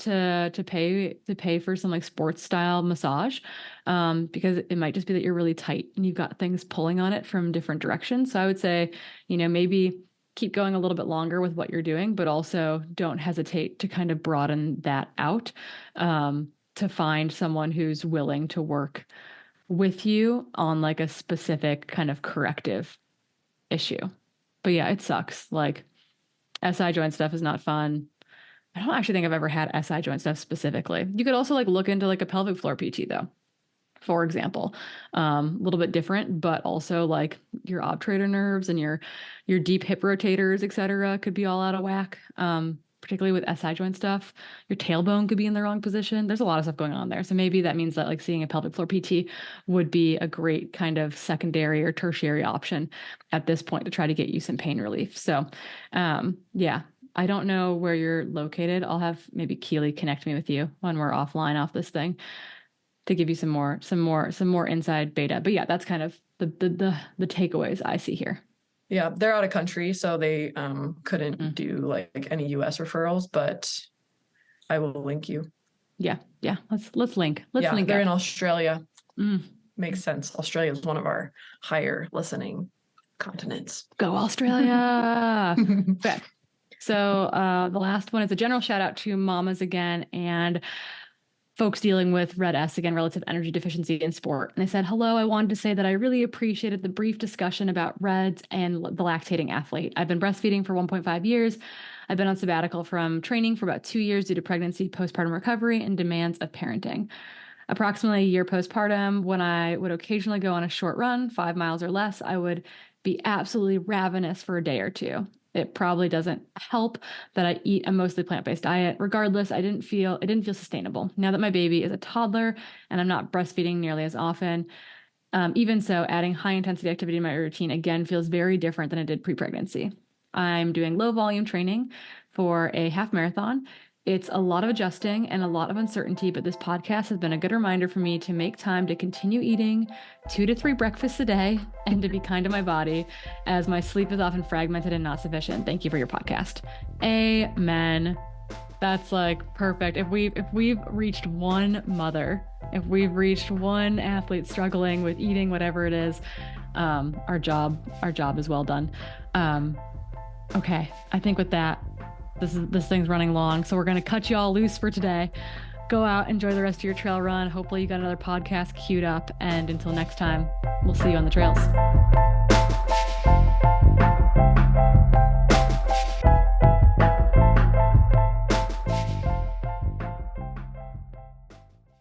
To pay for some like sports style massage, because it might just be that you're really tight and you've got things pulling on it from different directions. So I would say, maybe keep going a little bit longer with what you're doing, but also don't hesitate to kind of broaden that out, to find someone who's willing to work with you on like a specific kind of corrective issue. But yeah, it sucks. Like SI joint stuff is not fun. I don't actually think I've ever had SI joint stuff specifically. You could also like look into like a pelvic floor PT though, for example. A little bit different, but also like your obturator nerves and your deep hip rotators, et cetera, could be all out of whack. Particularly with SI joint stuff. Your tailbone could be in the wrong position. There's a lot of stuff going on there. So maybe that means that like seeing a pelvic floor PT would be a great kind of secondary or tertiary option at this point to try to get you some pain relief. So yeah. I don't know where you're located. I'll have maybe Keely connect me with you when we're offline off this thing to give you some more inside beta. But yeah, that's kind of the takeaways I see here. Yeah, they're out of country, so they couldn't do like any US referrals, but I will link you. Yeah. Let's link. Let's link. They're in Australia. Makes sense. Australia is one of our higher listening continents. Go Australia. Okay. So the last one is a general shout out to mamas again and folks dealing with RED-S, again, relative energy deficiency in sport. And they said, hello, I wanted to say that I really appreciated the brief discussion about REDS and the lactating athlete. I've been breastfeeding for 1.5 years. I've been on sabbatical from training for about 2 years due to pregnancy, postpartum recovery, and demands of parenting. Approximately a year postpartum, when I would occasionally go on a short run, 5 miles or less, I would be absolutely ravenous for a day or two. It probably doesn't help that I eat a mostly plant-based diet. Regardless, it didn't feel sustainable. Now that my baby is a toddler and I'm not breastfeeding nearly as often, even so, adding high-intensity activity to my routine again feels very different than it did pre-pregnancy. I'm doing low-volume training for a half marathon. It's a lot of adjusting and a lot of uncertainty, but this podcast has been a good reminder for me to make time to continue eating 2 to 3 breakfasts a day and to be kind to my body, as my sleep is often fragmented and not sufficient. Thank you for your podcast. Amen. That's like perfect. If we've reached one mother, if we've reached one athlete struggling with eating whatever it is, our job is well done. Okay, I think with that, this thing's running long, so we're going to cut you all loose for today. Go out, enjoy the rest of your trail run. Hopefully you got another podcast queued up, and until next time, we'll see you on the trails.